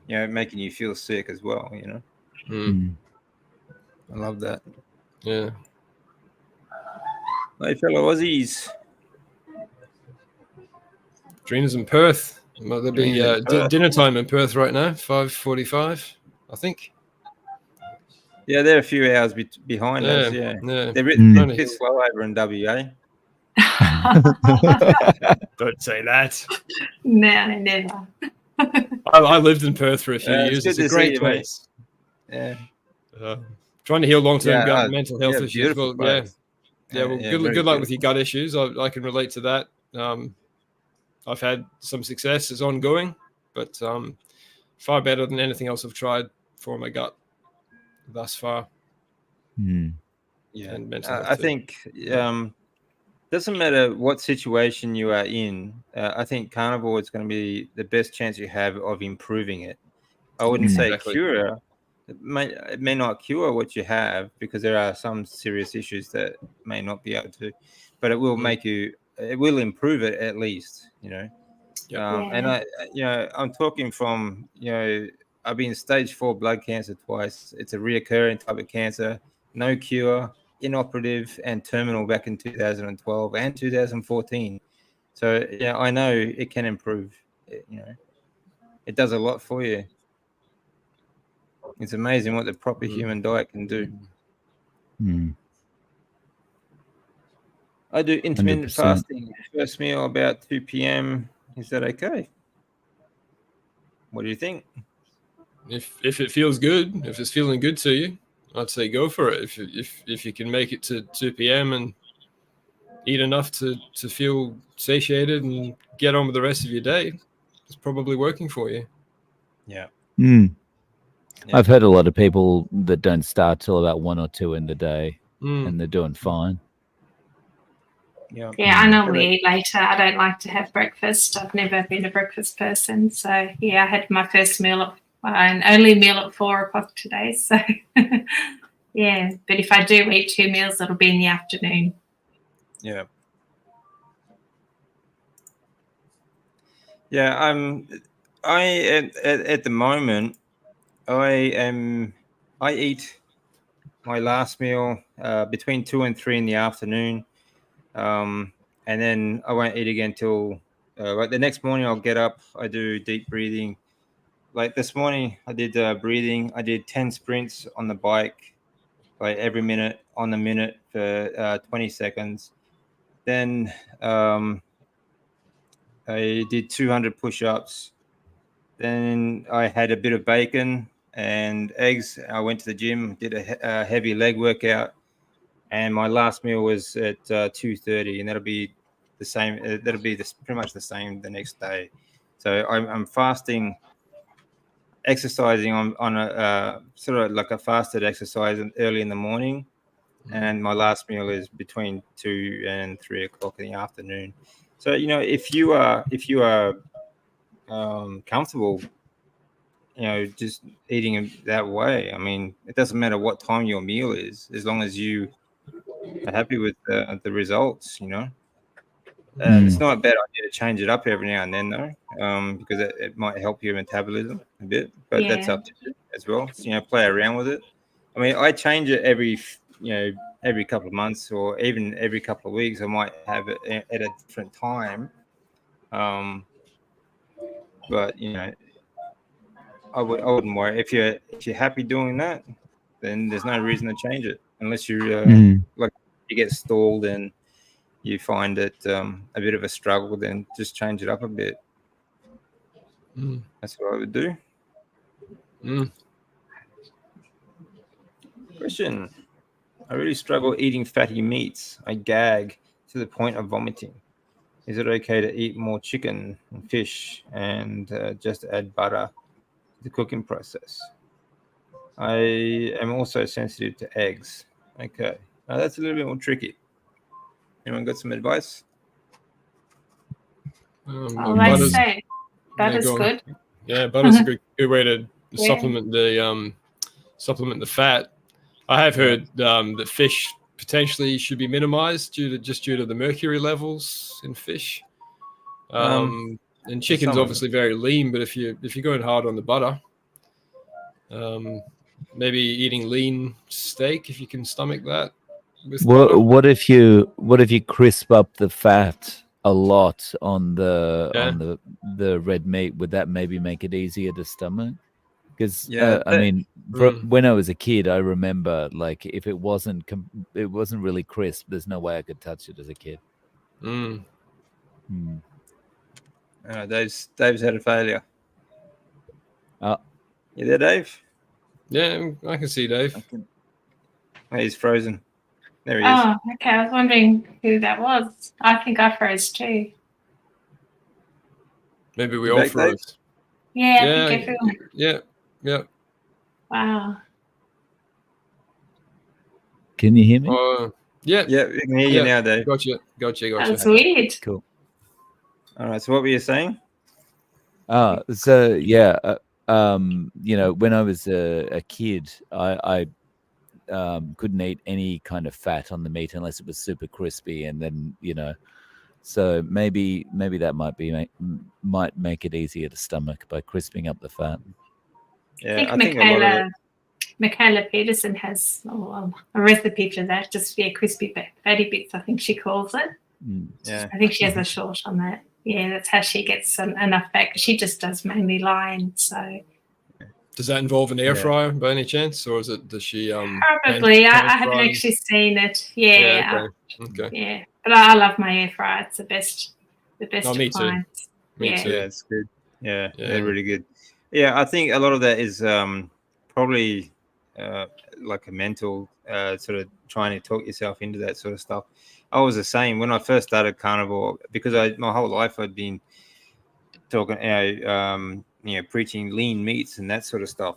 making you feel sick as well. I love that. Yeah. Hey, fellow Aussies. Drina's in Perth. Well, there'll be dinner time in Perth right now, 5:45, I think. Yeah, they're a few hours behind us. Yeah. They're a bit slow over in WA. Don't say that. No, never. I lived in Perth for a few years. It's a great place. Yeah. Trying to heal long-term gut and mental health issues. Beautiful place. Well, good luck with your gut issues. I can relate to that. I've had some success. It's ongoing, but far better than anything else I've tried for my gut thus far. Yeah, and mental health I think doesn't matter what situation you are in. I think carnivore is going to be the best chance you have of improving it. I wouldn't say cure. It may not cure what you have, because there are some serious issues that may not be able to, but it will make you. It will improve it at least. And I'm talking from I've been stage 4 blood cancer twice. It's a reoccurring type of cancer, no cure, inoperative, and terminal back in 2012 and 2014. So I know it can improve. It does a lot for you. It's amazing what the proper human diet can do. I do intermittent 100%. fasting. First meal about 2 p.m. Is that okay? What do you think? If it feels good, if it's feeling good to you, I'd say go for it. If you can make it to 2 p.m. and eat enough to feel satiated and get on with the rest of your day, it's probably working for you. Yeah. I've heard a lot of people that don't start till about 1 or 2 in the day, and they're doing fine. Yeah, I normally eat later. I don't like to have breakfast. I've never been a breakfast person. So, I had my first meal and only meal at 4 o'clock today. So, but if I do eat 2 meals, it'll be in the afternoon. Yeah. At the moment, I eat my last meal between 2 and 3 in the afternoon. And then I won't eat again till the next morning. I'll get up. I do deep breathing. Like this morning, I did breathing. I did 10 sprints on the bike, like every minute on the minute for 20 seconds. Then I did 200 push-ups. Then I had a bit of bacon and eggs. I went to the gym, did a heavy leg workout. And my last meal was at 2:30, and that'll be the same. That'll be pretty much the same the next day. So I'm fasting, exercising on a sort of like a fasted exercise early in the morning, and my last meal is between 2 and 3 o'clock in the afternoon. So if you are comfortable, just eating that way. I mean, it doesn't matter what time your meal is, as long as you are happy with the results. It's not a bad idea to change it up every now and then, though, because it might help your metabolism a bit. But that's up to you as well. So, play around with it. I mean, I change it every couple of months, or even every couple of weeks. I might have it at a different time. But I wouldn't worry. If you're happy doing that, then there's no reason to change it, unless you like you get stalled and you find it a bit of a struggle. Then just change it up a bit. That's what I would do. Question: I really struggle eating fatty meats. I gag to the point of vomiting. Is it okay to eat more chicken and fish and just add butter to the cooking process? I am also sensitive to eggs. Okay. Now that's a little bit more tricky. Anyone got some advice? Well, they say butter's go on. good. Yeah, butter's a good way to Yeah. supplement the fat. I have heard that fish potentially should be minimized due to the mercury levels in fish. And chicken's obviously very lean, but if you're going hard on the butter, maybe eating lean steak if you can stomach that. What if you crisp up the fat a lot on the red meat? Would that maybe make it easier to stomach? Because I mean, when I was a kid, I remember like if it wasn't really crisp, there's no way I could touch it as a kid. Dave's had a failure. You there, Dave? Yeah, I can see Dave. He's frozen. There he is. Oh, okay. I was wondering who that was. I think I froze too. Maybe we all froze. Yeah, I think everyone. Yeah. Wow. Can you hear me? Yeah, we can hear you now, Dave. Gotcha. That's weird. Cool. All right. So what were you saying? So yeah, when I was a kid, I couldn't eat any kind of fat on the meat unless it was super crispy, and then so maybe that might make it easier to stomach by crisping up the fat. Yeah, I think Michaela Peterson has a recipe for that, just crispy fatty bits, I think she calls it. Yeah, I think she has a short on that. Yeah, that's how she gets enough fat, because she just does mainly line. So does that involve an air fryer by any chance, or does she probably? I haven't actually seen it. Yeah. Okay. Yeah, but I love my air fryer. It's the best. Me too. Yeah, it's good. Yeah, they're really good. Yeah, I think a lot of that is probably like a mental sort of trying to talk yourself into that sort of stuff. I was the same when I first started Carnivore, because my whole life I'd been talking, preaching lean meats and that sort of stuff.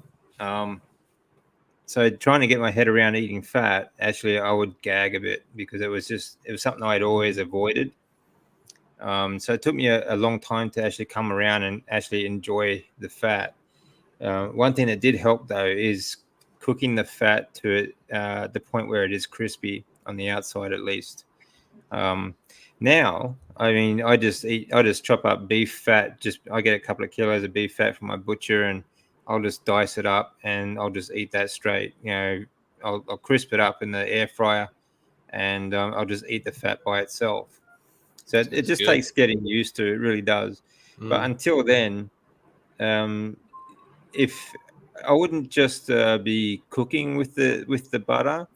So trying to get my head around eating fat, actually, I would gag a bit, because it was something I'd always avoided. So it took me a long time to actually come around and actually enjoy the fat. One thing that did help, though, is cooking the fat to the point where it is crispy on the outside, at least. Now, I mean, I just chop up beef fat. I get a couple of kilos of beef fat from my butcher, and I'll just dice it up and I'll just eat that straight. I'll crisp it up in the air fryer, and I'll just eat the fat by itself. So it just takes getting used to. It really does. But until then, if I wouldn't just be cooking with the butter,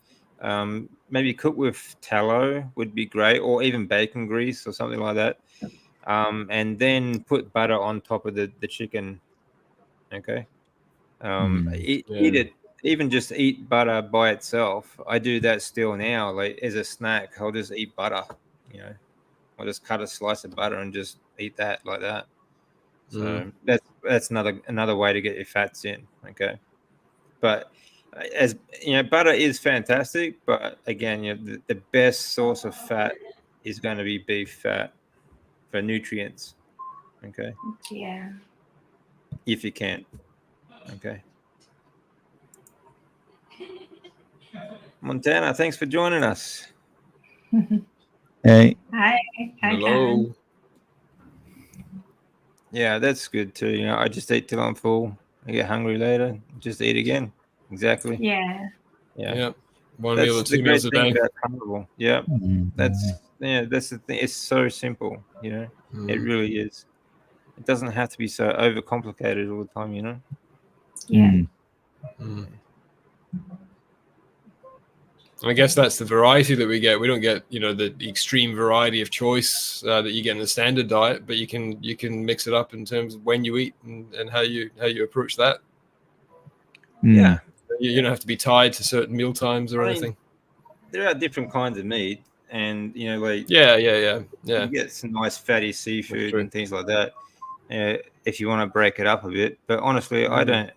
maybe cook with tallow would be great, or even bacon grease or something like that, and then put butter on top of the chicken. Okay. Eat it. Even just eat butter by itself. I do that still now. Like as a snack, I'll just eat butter. I'll just cut a slice of butter and just eat that like that. So that's another way to get your fats in. Okay. But as butter is fantastic, but again, the best source of fat is going to be beef fat for nutrients. Okay. Yeah. If you can. Okay. Montana, thanks for joining us. Hey. Hi. Hello. Yeah, that's good too. I just eat till I'm full. I get hungry later, just eat again. Exactly. Yeah. One meal or 2 meals a day. Yeah. That's the thing. It's so simple, It really is. It doesn't have to be so overcomplicated all the time, Yeah. I guess that's the variety that we get. We don't get, the extreme variety of choice that you get in the standard diet, but you can mix it up in terms of when you eat and how you approach that. Yeah. You don't have to be tied to certain meal times or anything. There are different kinds of meat. and like Yeah. you get some nice fatty seafood and things like that. If you want to break it up a bit, but honestly, I don't.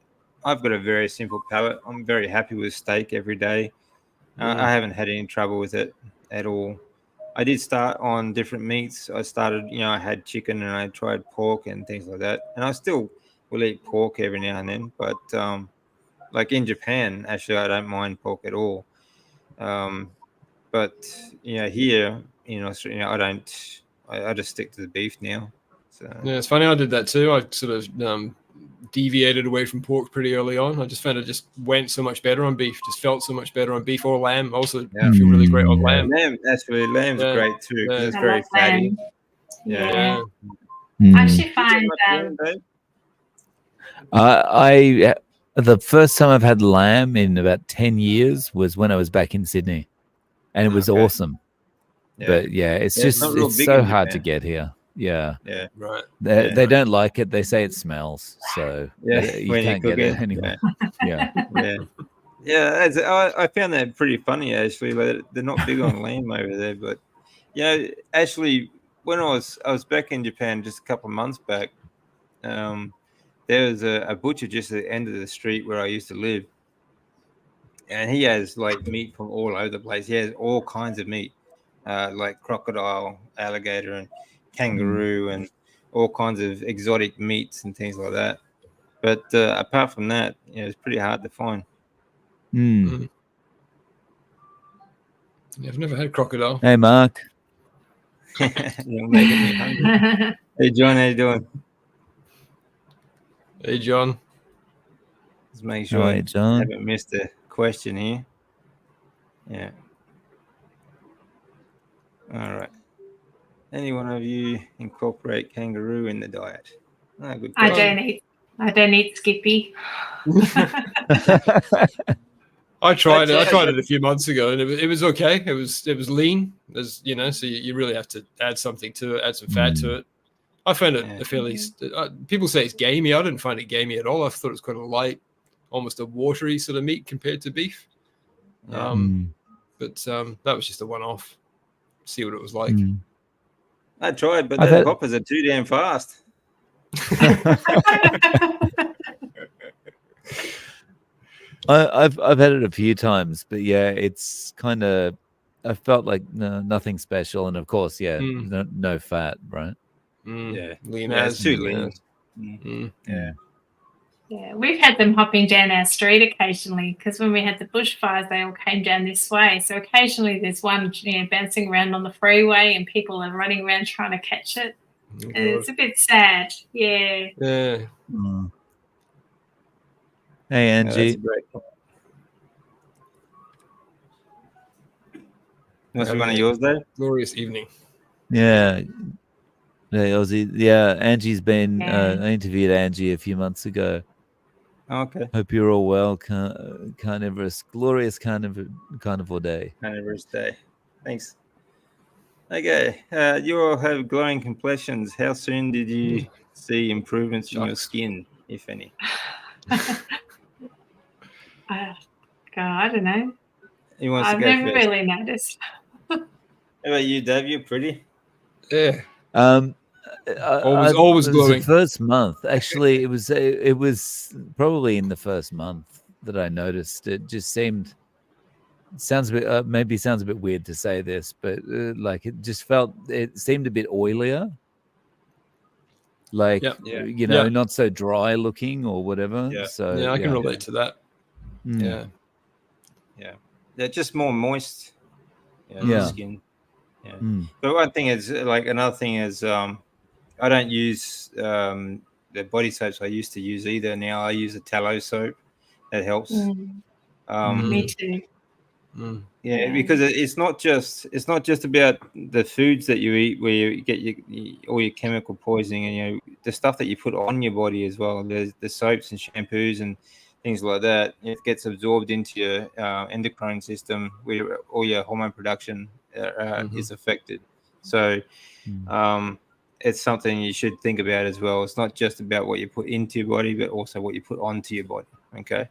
I've got a very simple palate. I'm very happy with steak every day. I haven't had any trouble with it at all. I did start on different meats. I started, I had chicken and I tried pork and things like that. And I still will eat pork every now and then. But like in Japan, actually, I don't mind pork at all. But here, I don't. I just stick to the beef now. So Yeah, it's funny. I did that too. I sort of deviated away from pork pretty early on. I just found it just went so much better on beef. Just felt so much better on beef or lamb. Also, feel really great on lamb. Lamb's great too because it's very fatty. Yeah. Mm. I actually find I the first time I've had lamb in about 10 years was when I was back in Sydney, and it was awesome. Yeah. But it's just it's so hard to get here. Yeah. Right. They don't like it. They say it smells, so you can't get it anymore. I found that pretty funny actually. Like, they're not big on lamb over there, but actually, when I was back in Japan just a couple of months back, there was a butcher just at the end of the street where I used to live, and he has like meat from all over the place. He has all kinds of meat, like crocodile, alligator, and kangaroo, and all kinds of exotic meats and things like that. But apart from that, it's pretty hard to find. Yeah, I've never had crocodile. Hey, Mark. You're making me hungry. Hey, John, how you doing? Hey, John. Let's make sure I haven't missed a question here. Yeah. All right. Any one of you incorporate kangaroo in the diet? Oh, good question. I don't eat Skippy. I tried it. I tried it a few months ago, and it was okay. It was lean, so you really have to add something to it, add some fat to it. I found it fairly. People say it's gamey. I didn't find it gamey at all. I thought it was quite a light, almost a watery sort of meat compared to beef. But that was just a one-off. See what it was like. I tried, but the hoppers are too damn fast. I've had it a few times, but it's kind of, I felt like nothing special, and of course, no fat, right? Lean it's too lean. Yeah, we've had them hopping down our street occasionally because when we had the bushfires, they all came down this way. So occasionally there's one bouncing around on the freeway and people are running around trying to catch it. It's a bit sad. Yeah. Hey, Angie. Must be one of yours, though. Glorious evening. Yeah. Hey, Aussie. Yeah, Angie's been. I interviewed Angie a few months ago. Okay. Hope you're all well. Carnivorous, glorious carnivore day. Carnivorous day. Thanks. Okay. You all have glowing complexions. How soon did you see improvements in your skin, if any? God, I don't know. I've never really noticed. How about you, Dave? You're pretty. Yeah. Always glowing. The first month, actually, it was probably in the first month that I noticed. It just sounds a bit maybe sounds a bit weird to say this, but like it seemed a bit oilier, like not so dry looking or whatever. So I can relate to that. Yeah, just more moist. Skin. But one thing is another thing is I don't use the body soaps I used to use either. Now I use a tallow soap. That helps. Me too. Because it's not just about the foods that you eat where you get all your chemical poisoning, and the stuff that you put on your body as well. There's the soaps and shampoos and things like that. It gets absorbed into your endocrine system where all your hormone production is affected. So it's something you should think about as well. It's not just about what you put into your body, but also what you put onto your body. Okay.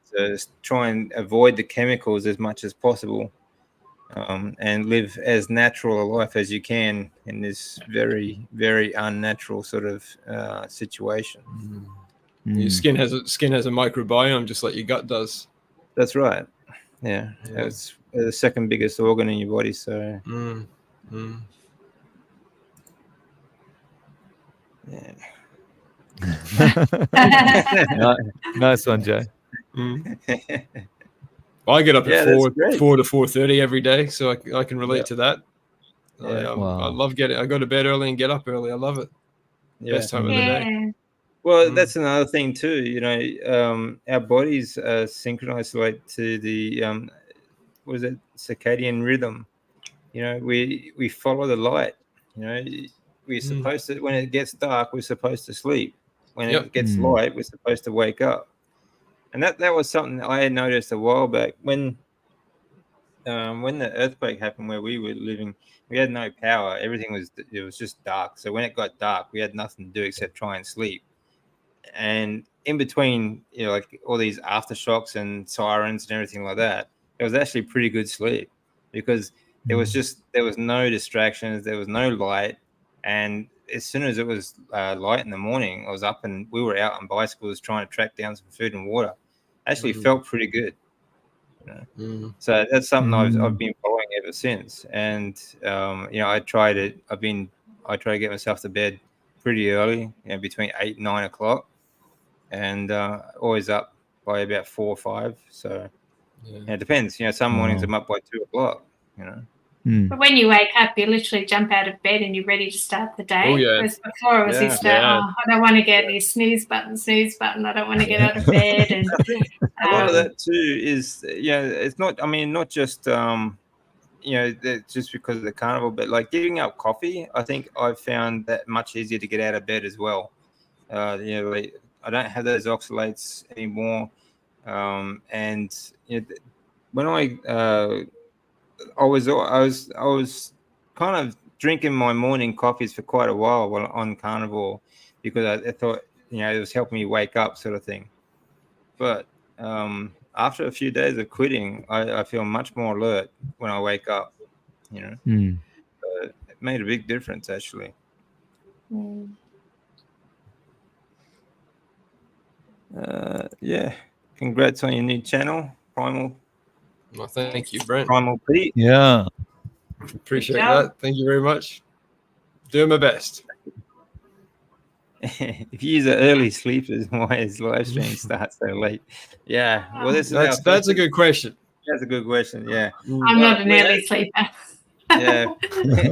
So just try and avoid the chemicals as much as possible. and live as natural a life as you can in this very, very unnatural sort of situation. Your skin has a microbiome just like your gut does. That's right. Yeah. It's the second biggest organ in your body. So yeah. Nice one, Joe. I get up at 4 to 4:30 every day, so I can relate to that. Yeah. I love I go to bed early and get up early. I love it. Best time of the day. Well, that's another thing too. You know, our bodies are synchronized like to the what is it, circadian rhythm. You know, we follow the light. You know, we're supposed to, when it gets dark, we're supposed to sleep. When it gets light, we're supposed to wake up. And that was something I had noticed a while back when the earthquake happened where we were living. We had no power. Everything was just dark. So when it got dark, we had nothing to do except try and sleep. And in between, you know, like all these aftershocks and sirens and everything like that, it was actually pretty good sleep because there was no distractions, there was no light, and as soon as it was light in the morning, I was up and we were out on bicycles trying to track down some food and water. Actually felt pretty good. You know? So that's something I've been following ever since. And you know, I try to get myself to bed pretty early, you know, between 8 and 9 o'clock, and always up by about 4 or 5. So it depends. You know, some mornings I'm up by 2 o'clock. You know. But when you wake up, you literally jump out of bed and you're ready to start the day. Oh, yeah. Whereas before it was this, I don't want to get any snooze button. I don't want to get out of bed. And a lot of that too is, it's not, I mean, not just, you know, just because of the carnival, but like giving up coffee, I think I've found that much easier to get out of bed as well. You know, like, I don't have those oxalates anymore. And you know, when I was kind of drinking my morning coffees for quite a while on Carnivore because I thought, you know, it was helping me wake up, sort of thing. But after a few days of quitting, I feel much more alert when I wake up. You know, so it made a big difference actually. Yeah, congrats on your new channel, Primal. Well, thank you, Brent. Primal Pete. Yeah. Appreciate that. Thank you very much. Doing my best. If you use an early sleepers, why is live stream start so late? Yeah, well, that's a good question. That's a good question. Yeah, I'm not an early sleeper. Yeah,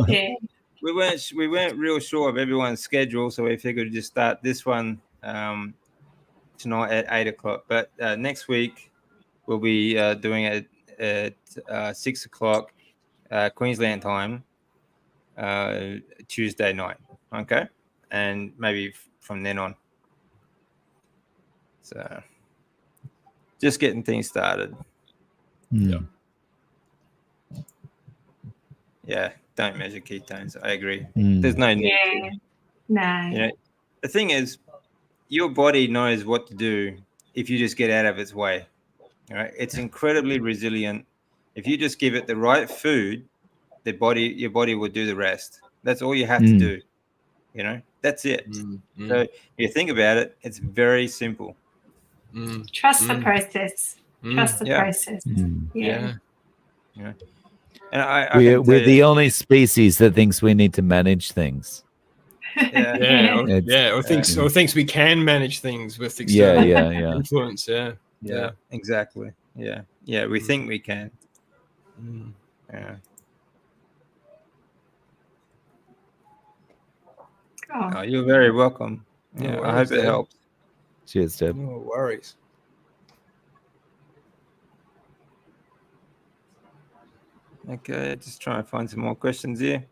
Yeah. we weren't real sure of everyone's schedule, so we figured to just start this one tonight at 8 o'clock. But next week we'll be doing it at 6 o'clock Queensland time, Tuesday night. Okay, and maybe from then on. So just getting things started. Yeah, don't measure ketones. I agree. There's no need to. No. You know, the thing is, your body knows what to do if you just get out of its way. All right, it's incredibly resilient. If you just give it the right food, your body will do the rest. That's all you have to do. You know, that's it. So if you think about it, it's very simple. Trust the process. Trust the process. Yeah. And we're the only species that thinks we need to manage things. Or thinks we can manage things with external influence. Yeah, exactly. Yeah, we think we can. Yeah. Oh, you're very welcome. Yeah, I hope it helps. Cheers, Deb. No worries. Okay, just trying to find some more questions here.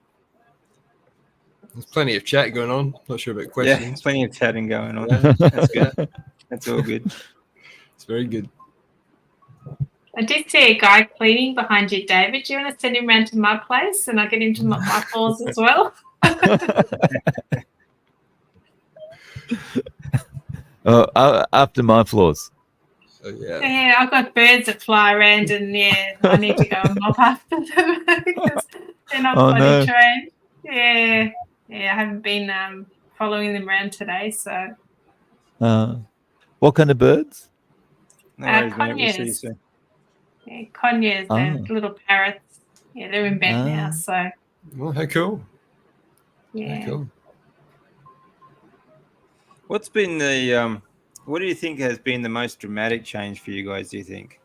There's plenty of chat going on. Not sure about questions. Yeah, plenty of chatting going on. That's good. That's all good. It's very good. I did see a guy cleaning behind you, David. Do you want to send him around to my place and I get into my floors as well? After my floors. So, yeah. Yeah, I've got birds that fly around, and I need to go and mop after them because they're not potty trained. Yeah, I haven't been following them around today. So, what kind of birds? No worries, mate. We'll see you conures. soon. Yeah, conures, they're little parrots. Yeah, they're in bed now. So, Well, how cool. yeah. How cool. What's been the what do you think has been the most dramatic change for you guys, do you think?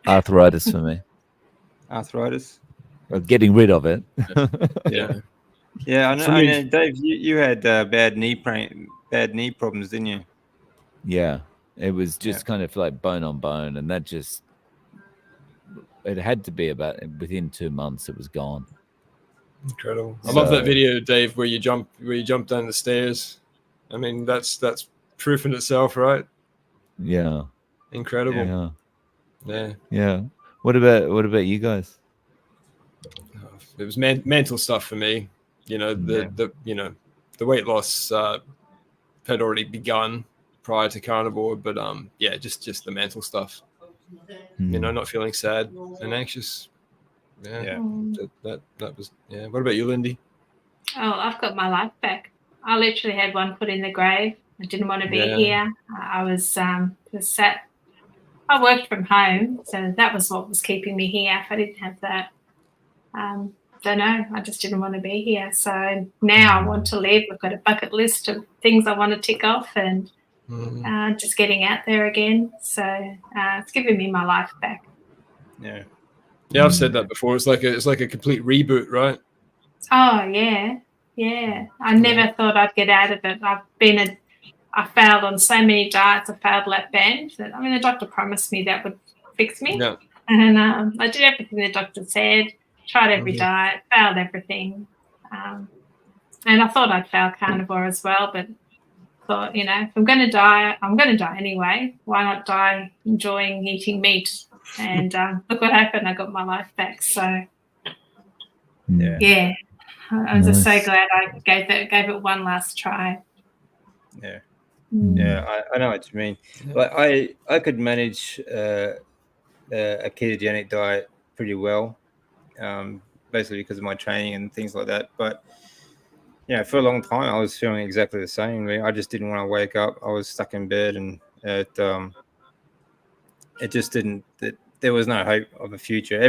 Arthritis for me. Arthritis? Or getting rid of it. Yeah. Yeah, I know. For I me- know, Dave, you had bad knee problems, didn't you? Yeah. It was just kind of like bone on bone, and that just it had to be about within 2 months it was gone. Incredible. I love that video, Dave, where you jump down the stairs. I mean, that's proof in itself, right? Yeah. Incredible. Yeah. What about you guys? It was mental stuff for me. You know, the weight loss had already begun prior to Carnivore, but just the mental stuff. You know, not feeling sad and anxious. Yeah. That was What about you, Lindy? Oh, I've got my life back. I literally had one foot in the grave. I didn't want to be here. I was just sat. I worked from home, so that was what was keeping me here. If I didn't have that, don't know. I just didn't want to be here. So now I want to live. I've got a bucket list of things I want to tick off, and just getting out there again. So it's giving me my life back. Yeah. Yeah, I've said that before. It's like a complete reboot, right? Oh yeah. I never thought I'd get out of it. I failed on so many diets. I failed lap band. I mean, the doctor promised me that would fix me, and I did everything the doctor said. Tried every diet, failed everything, and I thought I'd fail Carnivore as well. But thought, if I'm going to die, I'm going to die anyway. Why not die enjoying eating meat? And look what happened. I got my life back. So yeah. I was just so glad I gave it one last try. Yeah. Yeah, I know what you mean. Like I could manage a ketogenic diet pretty well, basically because of my training and things like that. But for a long time I was feeling exactly the same. I just didn't want to wake up. I was stuck in bed, and it just didn't. There was no hope of a future.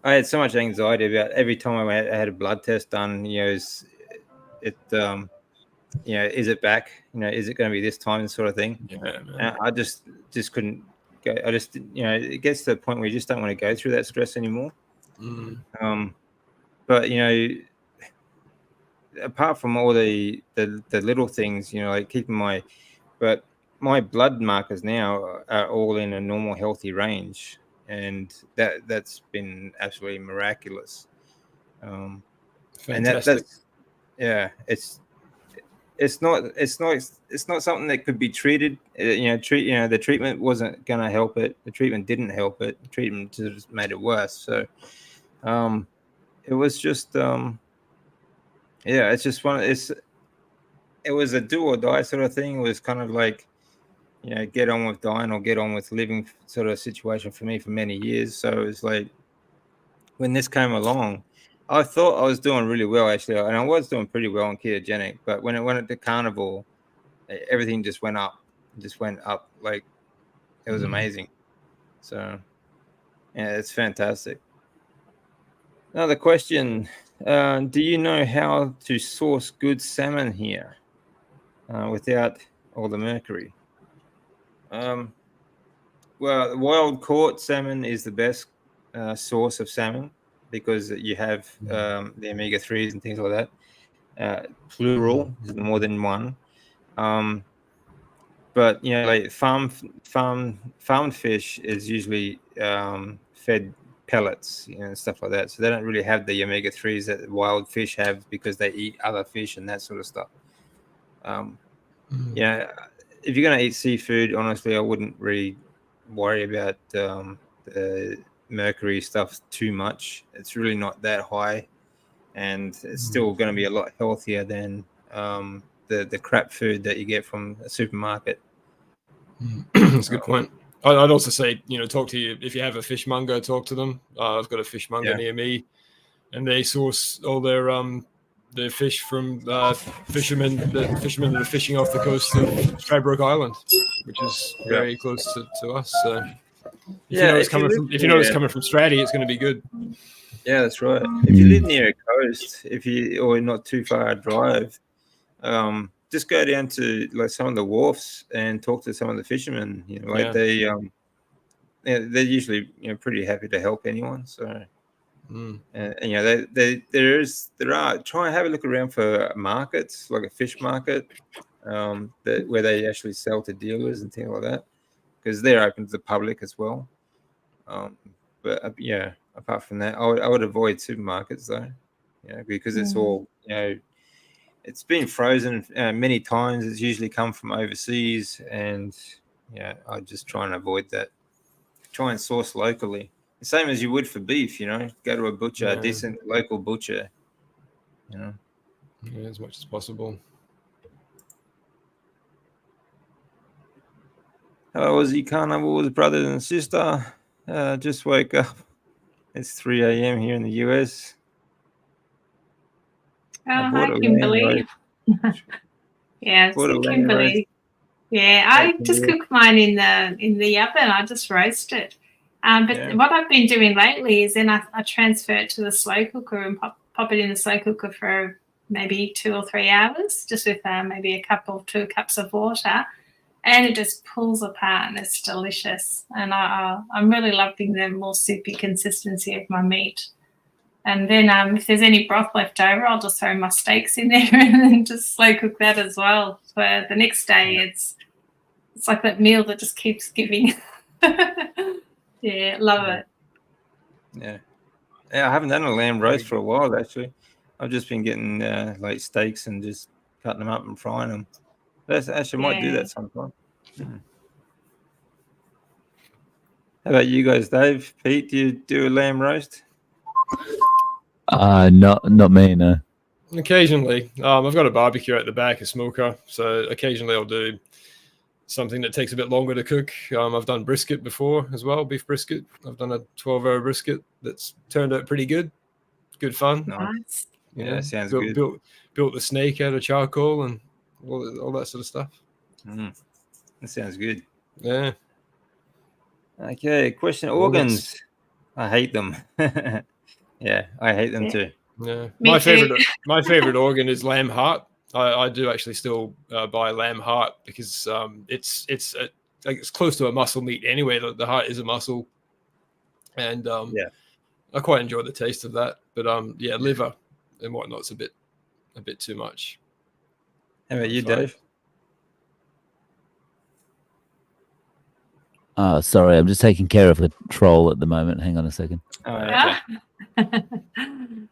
I had so much anxiety about every time I had a blood test done. Is it back? Is it going to be this time, sort of thing? And I just couldn't go. I just, it gets to the point where you just don't want to go through that stress anymore. But apart from all the little things, like keeping my blood markers now are all in a normal, healthy range, and that's been absolutely miraculous. Fantastic. It's not something that could be treated. The treatment wasn't going to help it. The treatment didn't help it. The treatment just made it worse. So, it was just, it's just it was a do or die sort of thing. It was kind of like, get on with dying or get on with living sort of situation for me for many years. So it was like, when this came along, I thought I was doing really well, actually, and I was doing pretty well on ketogenic. But when it went to Carnivore, everything just went up. Like, it was amazing. So, it's fantastic. Another question: do you know how to source good salmon here without all the mercury? Well, wild caught salmon is the best source of salmon, because you have the omega-3s and things like that. Plural, more than one. But like farmed fish is usually fed pellets, and stuff like that. So they don't really have the omega-3s that wild fish have, because they eat other fish and that sort of stuff. If you're going to eat seafood, honestly, I wouldn't really worry about the mercury stuff too much. It's really not that high, and it's still going to be a lot healthier than the crap food that you get from a supermarket. That's a good point. I'd also say, talk to you if you have a fishmonger. Talk to them. I've got a fishmonger near me, and they source all their fish from fishermen that are fishing off the coast of Stradbroke Island, which is very close to us. So if you know it's coming from Straddy, it's going to be good. Yeah, that's right. If you live near a coast, or not too far a drive, just go down to like some of the wharfs and talk to some of the fishermen. They're usually pretty happy to help anyone. So, there are try and have a look around for markets, like a fish market, where they actually sell to dealers and things like that, because they're open to the public as well. Apart from that, I would avoid supermarkets though, because it's all it's been frozen many times. It's usually come from overseas, and I just try and avoid that. Try and source locally, the same as you would for beef. Go to a butcher, a decent local butcher. As much as possible. Hello, Aussie Carnivore's brothers and sister. Just woke up. It's 3 a.m. here in the US. Oh, hi, Kimberly. Yeah, Kimberly. Yeah, I just cook mine in the oven. I just roast it. But what I've been doing lately is then I transfer it to the slow cooker and pop it in the slow cooker for maybe 2 or 3 hours, just with maybe 2 cups of water. And it just pulls apart, and it's delicious. And I'm really loving the more soupy consistency of my meat. And then if there's any broth left over, I'll just throw my steaks in there and then just slow cook that as well. For the next day, it's like that meal that just keeps giving. Love it. Yeah, I haven't done a lamb roast for a while, actually. I've just been getting like steaks and just cutting them up and frying them. Actually, might do that sometime. How about you guys, Dave? Pete, do you do a lamb roast? Not me, no. Occasionally. I've got a barbecue at the back, a smoker, so occasionally I'll do something that takes a bit longer to cook. I've done brisket before as well, beef brisket. I've done a 12-hour brisket that's turned out pretty good. Good fun. Nice. Sounds good. Built the snake out of charcoal and all that sort of stuff. That sounds good. Yeah. Okay, question: organs. I hate them. Yeah, I hate them too. Yeah, my favorite organ is lamb heart. I do actually still buy lamb heart because it's close to a muscle meat anyway. The heart is a muscle, and I quite enjoy the taste of that. But liver and whatnot's a bit too much. How about you, Dave? Sorry, I'm just taking care of a troll at the moment. Hang on a second. Oh, okay.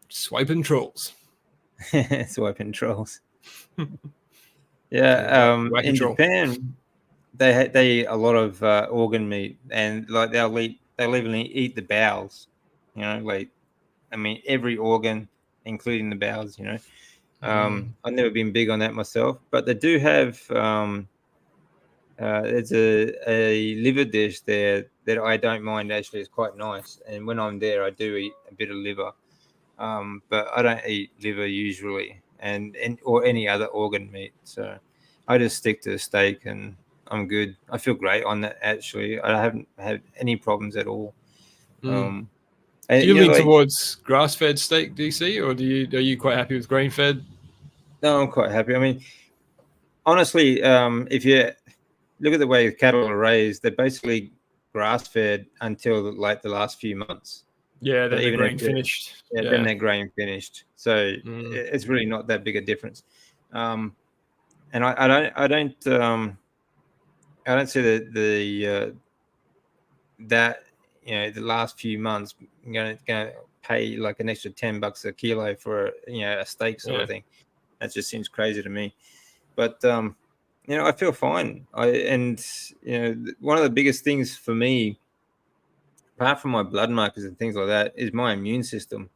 Swiping trolls. Swiping trolls. In Japan, they a lot of organ meat, and like they'll even eat the bowels. Every organ, including the bowels. I've never been big on that myself, but they do have. There's a liver dish there that I don't mind. Actually, it's quite nice, and when I'm there, I do eat a bit of liver, but I don't eat liver usually, or any other organ meat. So I just stick to steak, and I'm good. I feel great on that. Actually, I haven't had any problems at all. Do you lean towards grass-fed steak, DC, or are you quite happy with grain-fed? No, I'm quite happy. I mean, honestly, if you look at the way cattle are raised, they're basically grass-fed until the last few months. Yeah, then they're grain finished. Yeah, then they're grain finished. So it's really not that big a difference. And I don't see that the last few months going to pay like an extra $10 a kilo for a steak sort of thing. That just seems crazy to me. But I feel fine. One of the biggest things for me, apart from my blood markers and things like that, is my immune system.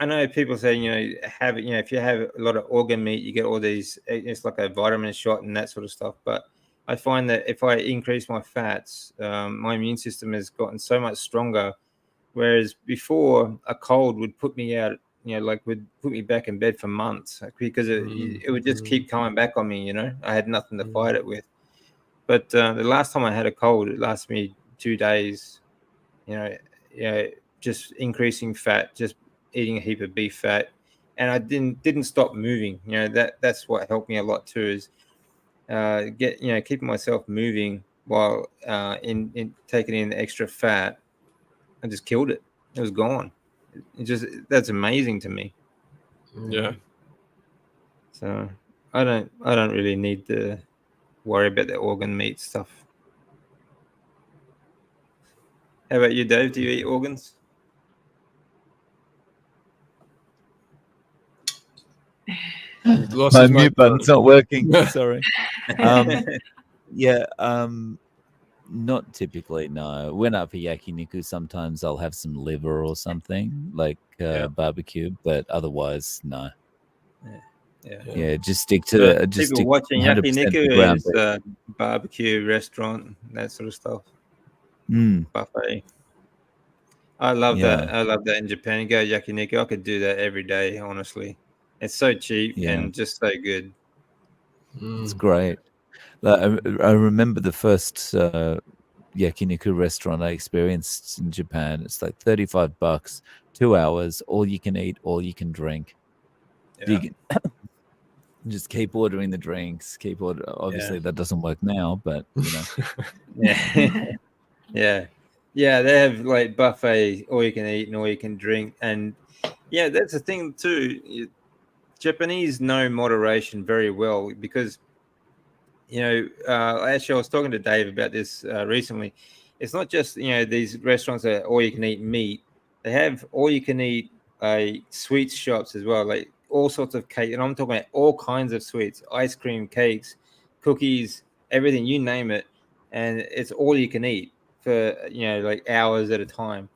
I know people say, if you have a lot of organ meat, you get all these, it's like a vitamin shot and that sort of stuff. But I find that if I increase my fats, my immune system has gotten so much stronger. Whereas before, a cold would put me out, would put me back in bed for months because it would just keep coming back on me. I had nothing to fight it with. But the last time I had a cold, it lasted me 2 days. Just increasing fat, just eating a heap of beef fat, and I didn't stop moving. That's what helped me a lot too, is keeping myself moving while in taking in extra fat. I just killed it. It was gone. That's amazing to me. Yeah. So I don't really need to worry about the organ meat stuff. How about you, Dave? Do you eat organs? My mute button's not working. Sorry. Yeah. Not typically, no. When up for yakiniku, sometimes I'll have some liver or something like barbecue, but otherwise, no. Yeah. Just stick to people watching yakiniku is barbecue restaurant, that sort of stuff. Buffet. I love that. I love that in Japan. You go yakiniku, I could do that every day. Honestly, it's so cheap and just so good. It's great. I remember the first yakiniku restaurant I experienced in Japan. It's like $35, 2 hours, all you can eat, all you can drink. You can just keep ordering the drinks. Obviously, that doesn't work now, but Yeah, they have like buffet, all you can eat and all you can drink, and that's the thing too. Japanese know moderation very well because. Actually, I was talking to Dave about this recently. It's not just these restaurants that all you can eat meat. They have all you can eat sweets shops as well, like all sorts of cake. And I'm talking about all kinds of sweets, ice cream, cakes, cookies, everything, you name it. And it's all you can eat for like hours at a time,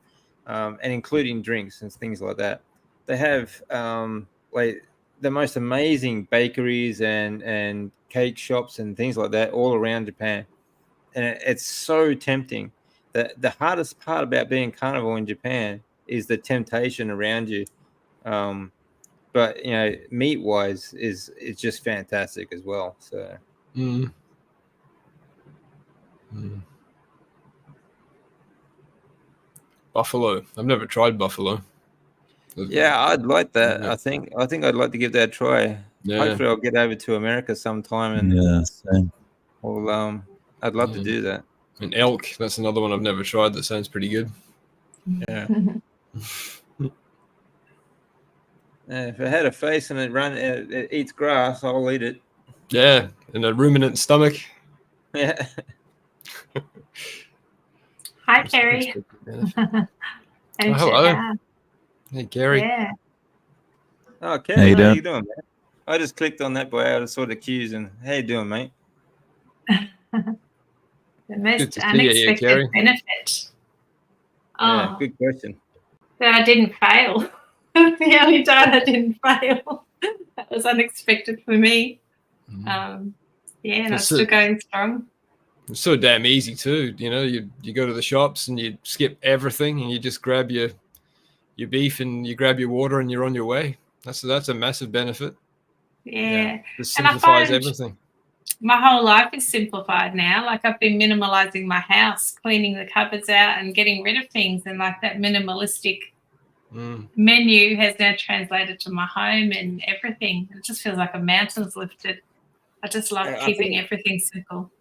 and including drinks and things like that. They have like the most amazing bakeries and cake shops and things like that all around Japan, and it's so tempting. The hardest part about being carnivore in Japan is the temptation around you, but meat wise it's just fantastic as well. So Buffalo, I've never tried buffalo. I'd like that. I think I'd like to give that a try. Hopefully I'll get over to America sometime and same. Well, I'd love to do that. And elk, that's another one I've never tried. That sounds pretty good. Yeah. If it had a face and it eats grass, I'll eat it. Yeah, and a ruminant stomach. Yeah. Hi, Terry. Hello. Hey, Gary. Yeah. Oh, Kevin, how you doing, man? I just clicked on that boy. I just saw the cues and how you doing, mate? The most unexpected benefit. Yeah, good question. That I didn't fail. The only time I didn't fail. That was unexpected for me. And I'm still going strong. It's so damn easy too. You go to the shops and you skip everything and you just grab your beef and you grab your water and you're on your way. That's a massive benefit. Yeah. It simplifies everything. My whole life is simplified now. Like I've been minimalizing my house, cleaning the cupboards out and getting rid of things, and like that minimalistic menu has now translated to my home and everything. It just feels like a mountain's lifted. I just love keeping everything simple.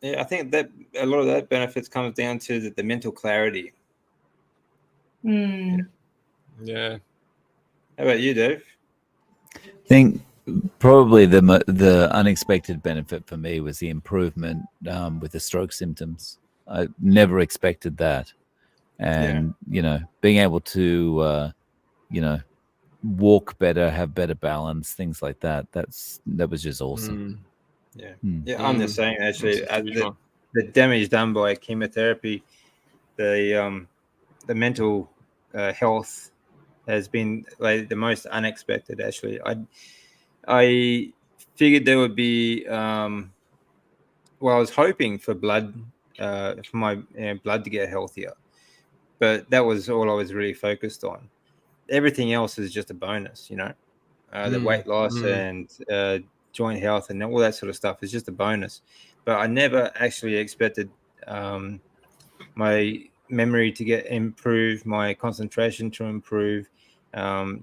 Yeah, I think that a lot of that benefits comes down to the mental clarity. Yeah. How about you, Dave? I think probably the unexpected benefit for me was the improvement with the stroke symptoms. I never expected that, and being able to walk better, have better balance, things like that. That was just awesome. I'm the same actually. The damage done by chemotherapy, the mental health has been like the most unexpected. Actually, I figured there would be well, I was hoping for blood, for my blood to get healthier, but that was all I was really focused on. Everything else is just a bonus, you know. The weight loss and joint health and all that sort of stuff is just a bonus. But I never actually expected my memory to get improved, my concentration to improve.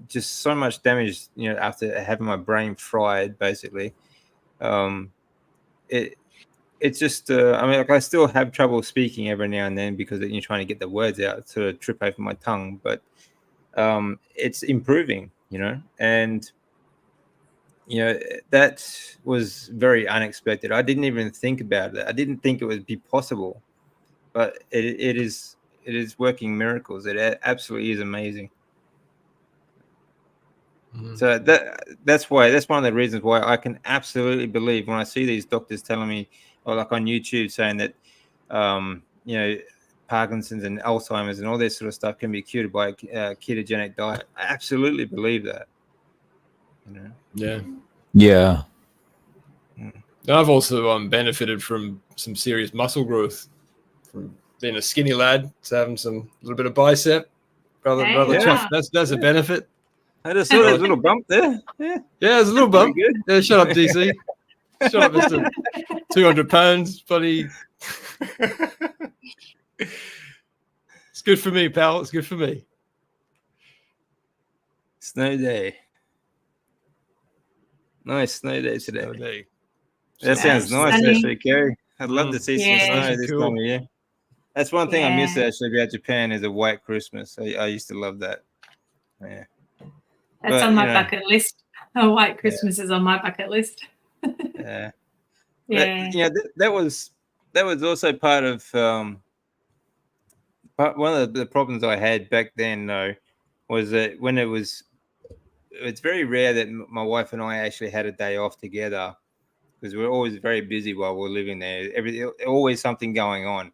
Just so much damage, you know, after having my brain fried, basically. It's just, I mean, like I still have trouble speaking every now and then because you're trying to get the words out, sort of trip over my tongue, but it's improving, you know, and you know, that was very unexpected. I didn't even think about it. I didn't think it would be possible, but it is working miracles. It absolutely is amazing. So that's one of the reasons why I can absolutely believe when I see these doctors telling me, or like on YouTube saying that, you know, Parkinson's and Alzheimer's and all this sort of stuff can be cured by a ketogenic diet. I absolutely believe that. You know? Yeah. Yeah. I've also benefited from some serious muscle growth from being a skinny lad to having a little bit of bicep. Rather tough. That's a benefit. I just saw that little bump there. Yeah, there's a little bump. Good. Yeah, shut up, DC. Shut up, Mr. 200 pounds, buddy. It's good for me, pal. It's good for me. Snow day. Nice snow day today. Snow day. That sounds nice, actually, Kerry. I'd love to see some snow this time of year. That's one thing I miss actually about Japan is a white Christmas. I used to love that. Yeah. That's on my bucket list. A white Christmas is on my bucket list. Yeah. Yeah. That was also part of one of the problems I had back then, though, was that when it's very rare that my wife and I actually had a day off together because we're always very busy while we're living there. Always something going on.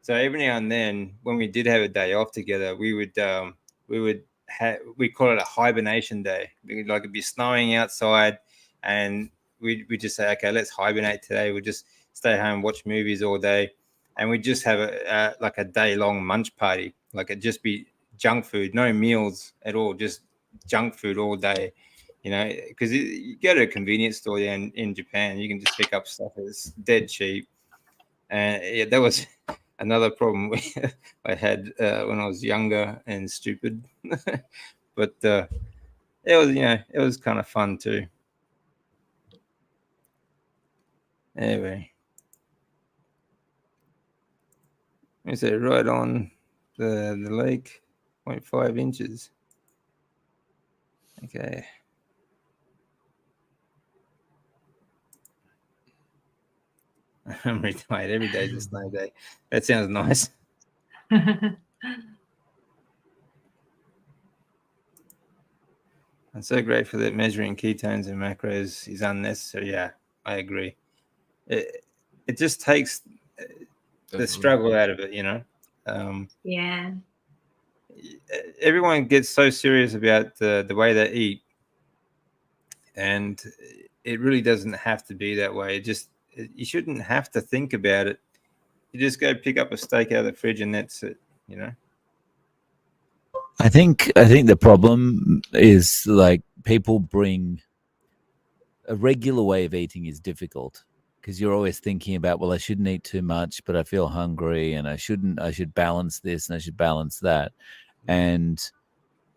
So every now and then, when we did have a day off together, we call it a hibernation day. It'd be snowing outside, and we just say, okay, let's hibernate today. We'll just stay home, watch movies all day, and we just have a day-long munch party. Like it'd just be junk food, no meals at all, just junk food all day. You know, because you go to a convenience store in Japan, you can just pick up stuff that's dead cheap. And that was another problem I had when I was younger and stupid. But it was kind of fun too. Anyway, is it right on the lake, 0.5 inches? Okay. I'm retired. Every day's a snow day. That sounds nice. I'm so grateful that measuring ketones and macros is unnecessary. Yeah, I agree. It just takes the struggle out of it, you know. Yeah. Everyone gets so serious about the way they eat, and it really doesn't have to be that way. You shouldn't have to think about it. You just go pick up a steak out of the fridge and that's it, you know. I think the problem is like people bring a regular way of eating is difficult because you're always thinking about, well, I shouldn't eat too much, but I feel hungry and I should balance this and I should balance that. And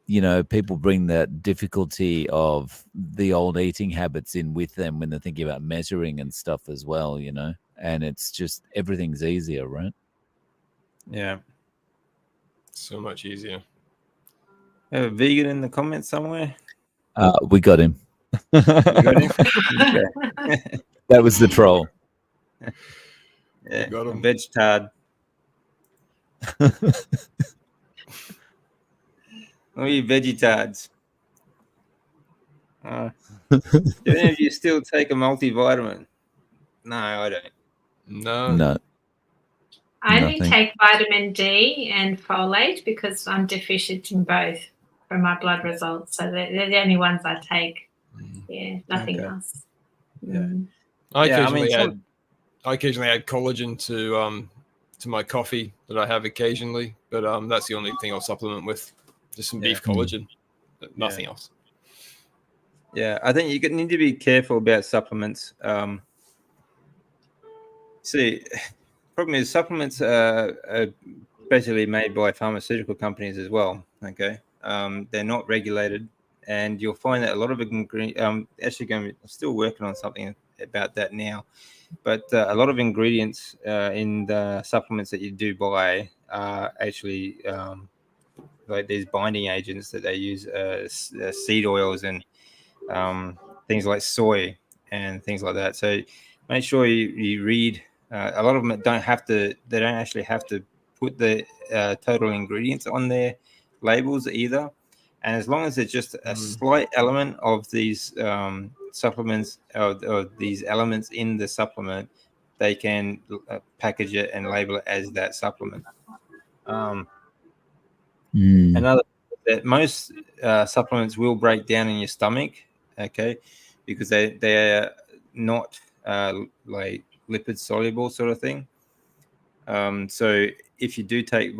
you know, people bring that difficulty of the old eating habits in with them when they're thinking about measuring and stuff as well, you know, and it's just everything's easier, right? Yeah. So much easier. Have a vegan in the comments somewhere? We got him. You got him? Okay. That was the troll. Yeah, got him. Vegetard. All you vegetards. Do any of you still take a multivitamin? No, I don't. No. I only take vitamin D and folate because I'm deficient in both. from my blood results. So they're the only ones I take. Yeah, nothing Okay. else. Yeah. Mm. I Yeah, I occasionally mean, add collagen to my coffee that I have occasionally, but that's the only thing I'll supplement with, just some beef collagen, but nothing else. Yeah, I think you need to be careful about supplements. See, problem is supplements are basically made by pharmaceutical companies as well. Okay, they're not regulated, and you'll find that a lot of ingredients. I'm still working on something about that now, but a lot of ingredients in the supplements that you do buy are actually like these binding agents that they use, seed oils and things like soy and things like that. So make sure you read. A lot of them don't have to. They don't actually have to put the total ingredients on their labels either. And as long as it's just a slight element of these supplements or these elements in the supplement, they can package it and label it as that supplement. Another that most supplements will break down in your stomach, okay, because they are not like lipid soluble sort of thing. So if you do take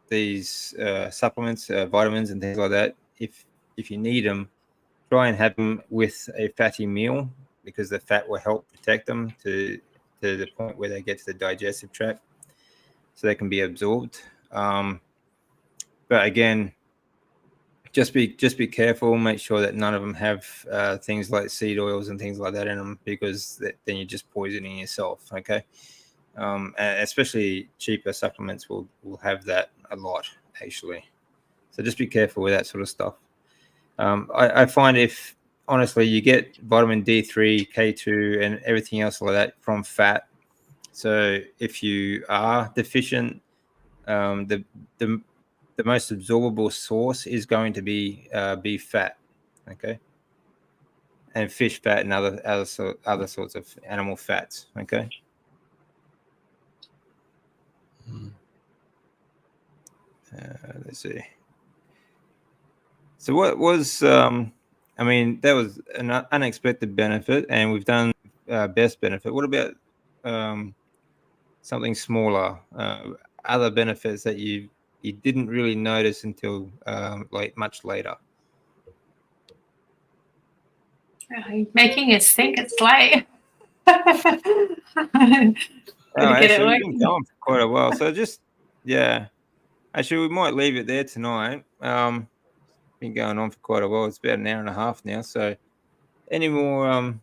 these supplements, vitamins and things like that, if you need them, try and have them with a fatty meal, because the fat will help protect them to the point where they get to the digestive tract, so they can be absorbed. But again, just be careful. Make sure that none of them have things like seed oils and things like that in them, because then you're just poisoning yourself. Okay, and especially cheaper supplements will have that a lot actually. So just be careful with that sort of stuff. I find if honestly you get vitamin D3, K2, and everything else like that from fat. So if you are deficient, the most absorbable source is going to be beef fat, okay, and fish fat and other sorts of animal fats, okay. Let's see. So what was I mean, that was an unexpected benefit, and we've done best benefit. What about something smaller, other benefits that you didn't really notice until like much later? Making us think it's late. Actually, we've been going for quite a while, so actually we might leave it there tonight. Been going on for quite a while. It's about an hour and a half now. So any more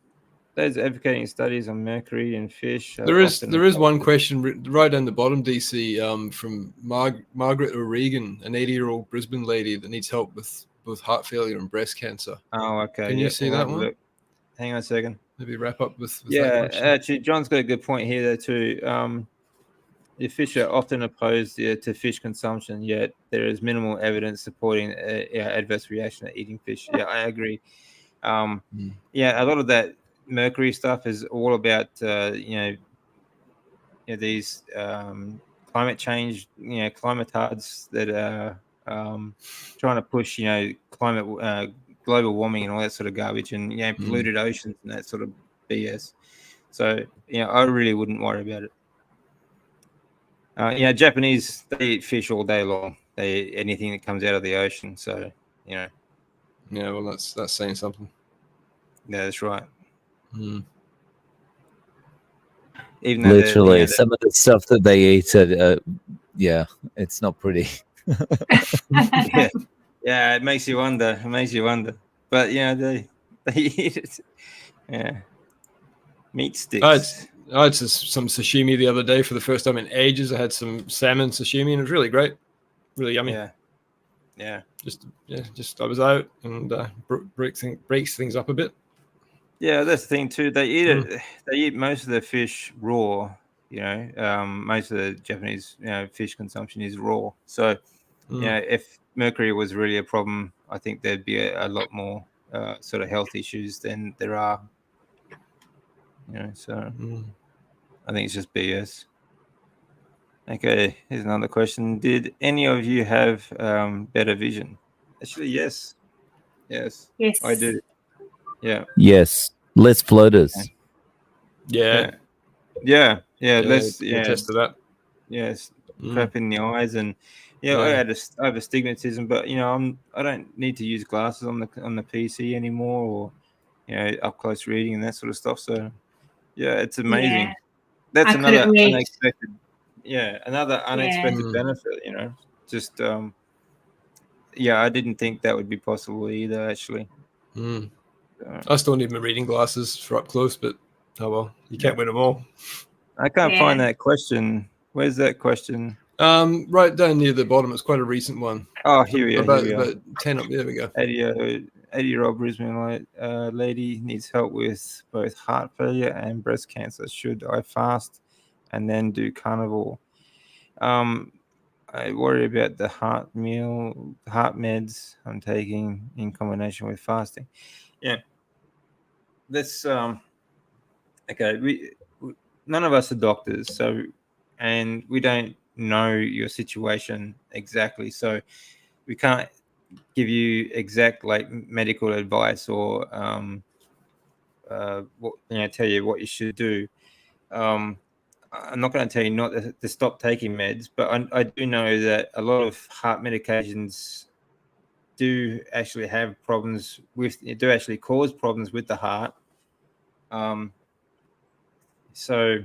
those advocating studies on mercury and fish? There is one question right down the bottom, DC, from Margaret O'Regan, an 80-year-old Brisbane lady that needs help with both heart failure and breast cancer. Oh, okay. Can you see that one? Look. Hang on a second. Maybe wrap up with that question. Actually, John's got a good point here though too. The fish are often opposed to fish consumption, yet there is minimal evidence supporting adverse reaction to eating fish. Yeah, I agree. Yeah, a lot of that mercury stuff is all about these climate change, climatards that are trying to push climate global warming and all that sort of garbage, and polluted oceans and that sort of BS. So I really wouldn't worry about it. Japanese, they eat fish all day long. They eat anything that comes out of the ocean. So yeah, well, that's saying something. Yeah, that's right. Even literally some of the stuff that they eat, it's not pretty. yeah, it makes you wonder. But they eat it. Yeah, meat sticks. I had some sashimi the other day for the first time in ages. I had some salmon sashimi, and it was really great, really yummy. Yeah. Just I was out and breaks things up a bit. Yeah, that's the thing too. They eat it. They eat most of the fish raw. Most of the Japanese fish consumption is raw. So if mercury was really a problem, I think there'd be a lot more sort of health issues than there are. So I think it's just BS. Okay, here's another question. Did any of you have better vision? Actually, yes. Yes, Yes. I do. Yeah. Yes. Less floaters. Yeah. Let's Attest to that. yes, Mm. crap in the eyes, and I have astigmatism, but I don't need to use glasses on the PC anymore, or up close reading and that sort of stuff. So yeah, it's amazing. Yeah. That's I couldn't another read. unexpected. Yeah, another unexpected Mm. benefit. Just I didn't think that would be possible either. Actually, Mm. I still need my reading glasses for up close, but oh well, you can't win them all. I can't Yeah. find that question. Where's that question? Right down near the bottom. It's quite a recent one. Oh, here we are. About 10 up. There we go. 80-year-old Brisbane lady needs help with both heart failure and breast cancer. Should I fast and then do carnivore? I worry about the heart meds I'm taking in combination with fasting. Yeah, that's okay. We none of us are doctors, and we don't know your situation exactly, so we can't give you exact medical advice or tell you what you should do. I'm not going to tell you not to stop taking meds, but I do know that a lot of heart medications do actually have problems do actually cause problems with the heart. So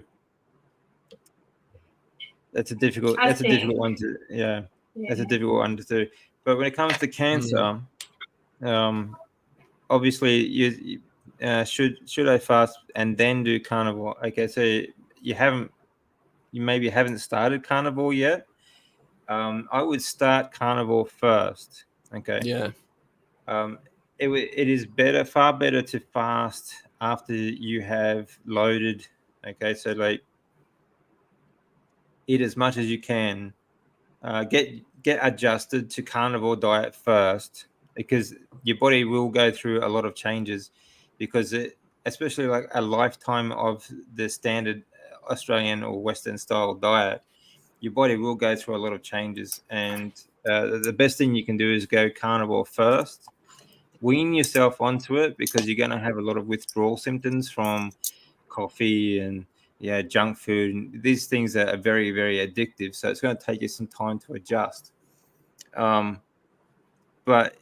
that's a difficult one to that's a difficult one to do. But when it comes to cancer, obviously you should I fast and then do carnivore? Okay, so you maybe haven't started carnivore yet. I would start carnivore first. Okay. Yeah. It is far better to fast after you have loaded. Okay, so eat as much as you can. Get adjusted to carnivore diet first, because your body will go through a lot of changes, because especially like a lifetime of the standard Australian or Western style diet, your body will go through a lot of changes, and the best thing you can do is go carnivore first. Wean yourself onto it, because you're going to have a lot of withdrawal symptoms from coffee and junk food. These things are very, very addictive, so it's going to take you some time to adjust. But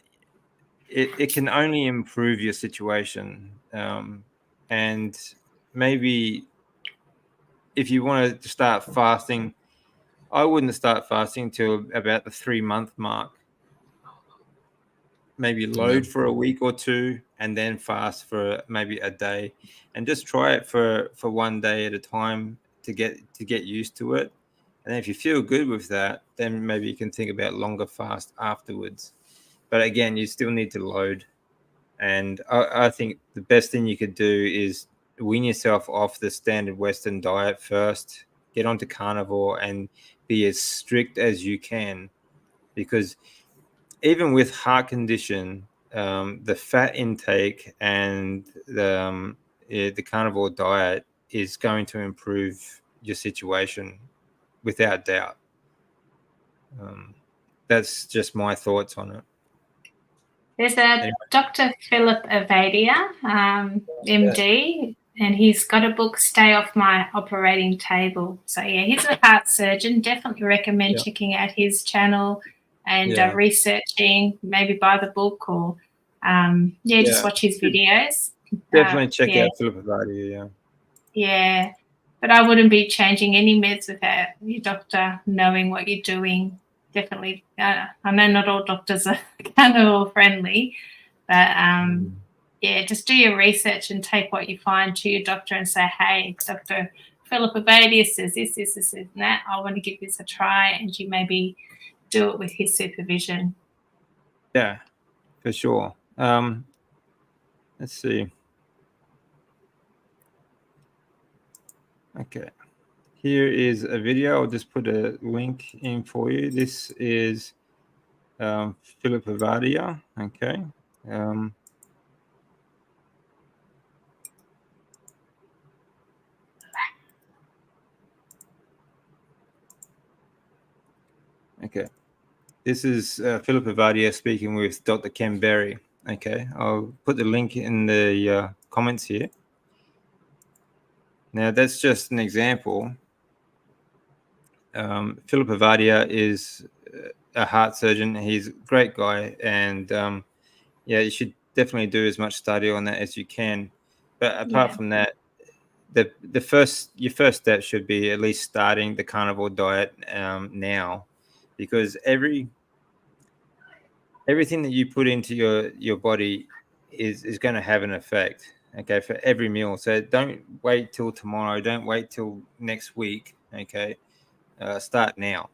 it can only improve your situation, and maybe if you want to start fasting, I wouldn't start fasting till about the 3-month mark. Maybe load for a week or two and then fast for maybe a day, and just try it for 1 day at a time to get used to it. And if you feel good with that, then maybe you can think about longer fast afterwards. But again, you still need to load. And I think the best thing you could do is wean yourself off the standard Western diet first, get onto carnivore, and be as strict as you can, because even with heart condition, the fat intake and the carnivore diet is going to improve your situation without doubt. That's just my thoughts on it. There's a Dr. Philip Avadia, MD, and he's got a book, Stay Off My Operating Table. So, he's a heart surgeon. Definitely recommend checking out his channel and researching, maybe buy the book or, just watch his videos. Definitely check out Philip Avadia, Yeah, but I wouldn't be changing any meds without your doctor knowing what you're doing. Definitely. I know not all doctors are carnivore friendly, but just do your research and take what you find to your doctor and say, hey, Dr. Philip Avadia says this, and that. I want to give this a try, and you maybe do it with his supervision. Yeah, for sure. Let's see. Okay. Here is a video. I'll just put a link in for you. This is Philip Avadia. Okay. Okay. This is Philip Avadia speaking with Dr. Ken Berry. Okay, I'll put the link in the comments here. Now, that's just an example. Philip Avadia is a heart surgeon. He's a great guy, and yeah, you should definitely do as much study on that as you can. But apart from that, your first step should be at least starting the carnivore diet now, because everything that you put into your body is going to have an effect. Okay, for every meal. So don't wait till tomorrow. Don't wait till next week. Okay, start now.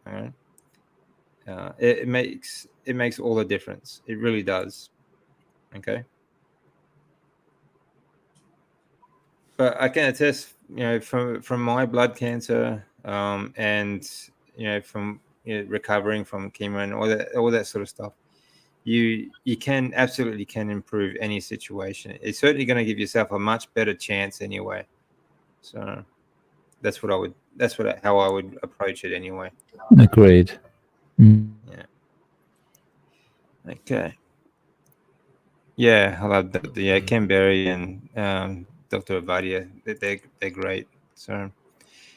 All right. It makes all the difference. It really does. Okay. But I can attest, from my blood cancer, and from recovering from chemo and all that sort of stuff, you absolutely can improve any situation. It's certainly going to give yourself a much better chance anyway. So that's how I would approach it anyway. Agreed. Yeah. Okay. Yeah, I love that. Yeah, Ken Berry and Dr. Avadia, they're great. So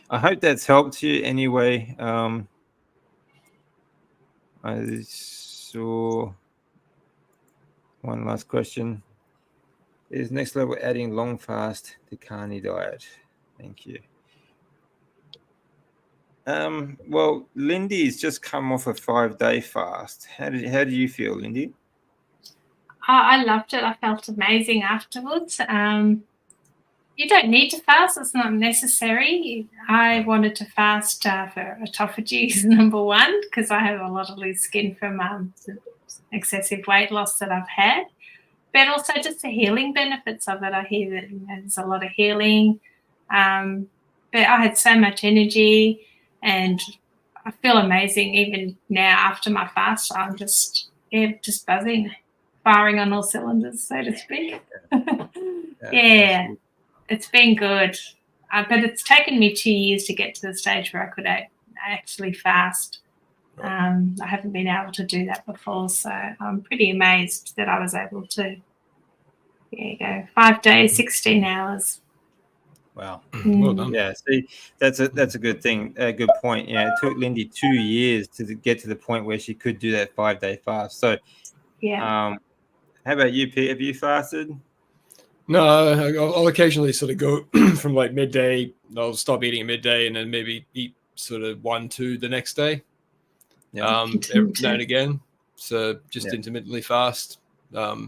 I hope that's helped you anyway. I saw one last question. Is next level adding long fast to carny diet? Thank you. Well, Lindy's just come off a 5-day fast. How do you feel, Lindy? I loved it. I felt amazing afterwards. You don't need to fast. It's not necessary. I wanted to fast for autophagy, number one, because I have a lot of loose skin from excessive weight loss that I've had, but also just the healing benefits of it. I hear that there's a lot of healing, but I had so much energy and I feel amazing even now after my fast. I'm just buzzing, firing on all cylinders, so to speak. Yeah. It's been good, but it's taken me 2 years to get to the stage where I could actually fast. I haven't been able to do that before, so I'm pretty amazed that I was able to. There you go, 5 days, 16 hours. Wow. Well done. Yeah, see, that's a good thing, a good point. It took Lindy 2 years to get to the point where she could do that 5-day fast. So, yeah. How about you, Pete? Have you fasted? No, I'll occasionally sort of go from like midday. I'll stop eating at midday and then maybe eat sort of 1-2 the next day. Yeah. Every now and again. So just intermittently fast. I've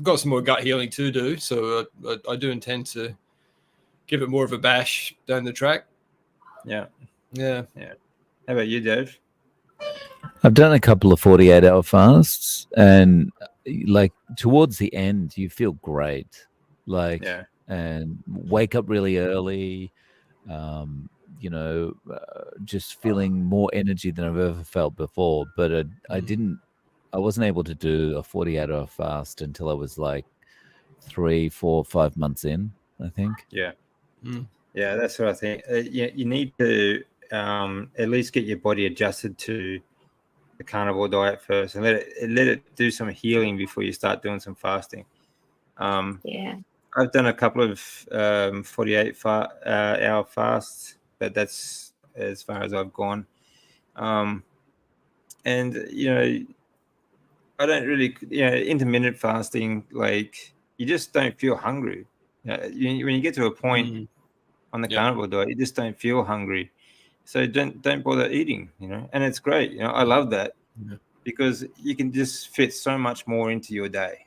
got some more gut healing to do. So I do intend to give it more of a bash down the track. Yeah. How about you, Dave? I've done a couple of 48-hour fasts, and like towards the end, you feel great. And wake up really early. Just feeling more energy than I've ever felt before. But I wasn't able to do a 48-hour fast until I was like 3, 4, 5 months in, I think. Yeah. Yeah, that's what I think. You need to at least get your body adjusted to the carnivore diet first, and let it do some healing before you start doing some fasting. I've done a couple of 48-hour fasts, but that's as far as I've gone. And I don't really, intermittent fasting, like you just don't feel hungry. When you get to a point on the carnivore diet, you just don't feel hungry. So don't bother eating, and it's great. I love that because you can just fit so much more into your day.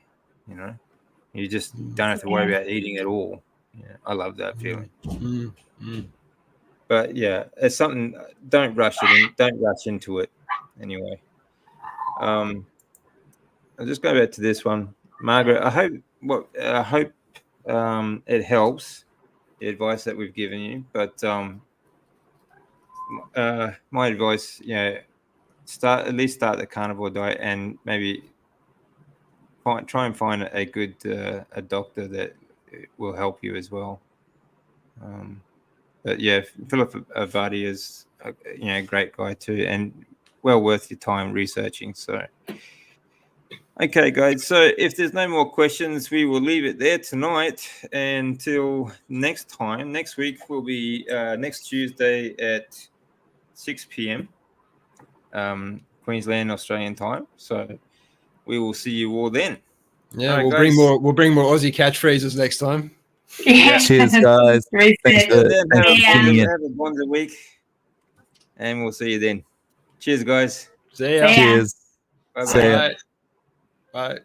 You just don't have to worry about eating at all. Yeah, I love that feeling. But yeah, it's something. Don't rush it. Don't rush into it. Anyway, I'll just go back to this one, Margaret. I hope it helps, the advice that we've given you. But my advice, start the carnivore diet and maybe try and find a good a doctor that will help you as well. But yeah, Philip Avadi is a great guy too, and well worth your time researching. So, okay, guys. So if there's no more questions, we will leave it there tonight. Until next time, next week will be next Tuesday at 6 p.m. Queensland Australian time. So we will see you all then. Yeah, All right, we'll bring more Aussie catchphrases next time. Yeah. Cheers, guys. Very Thanks good. for tuning in. Have a Bonza week, and we'll see you then. Cheers, guys. See ya. See ya. Cheers. Bye-bye. See ya. Bye. Bye.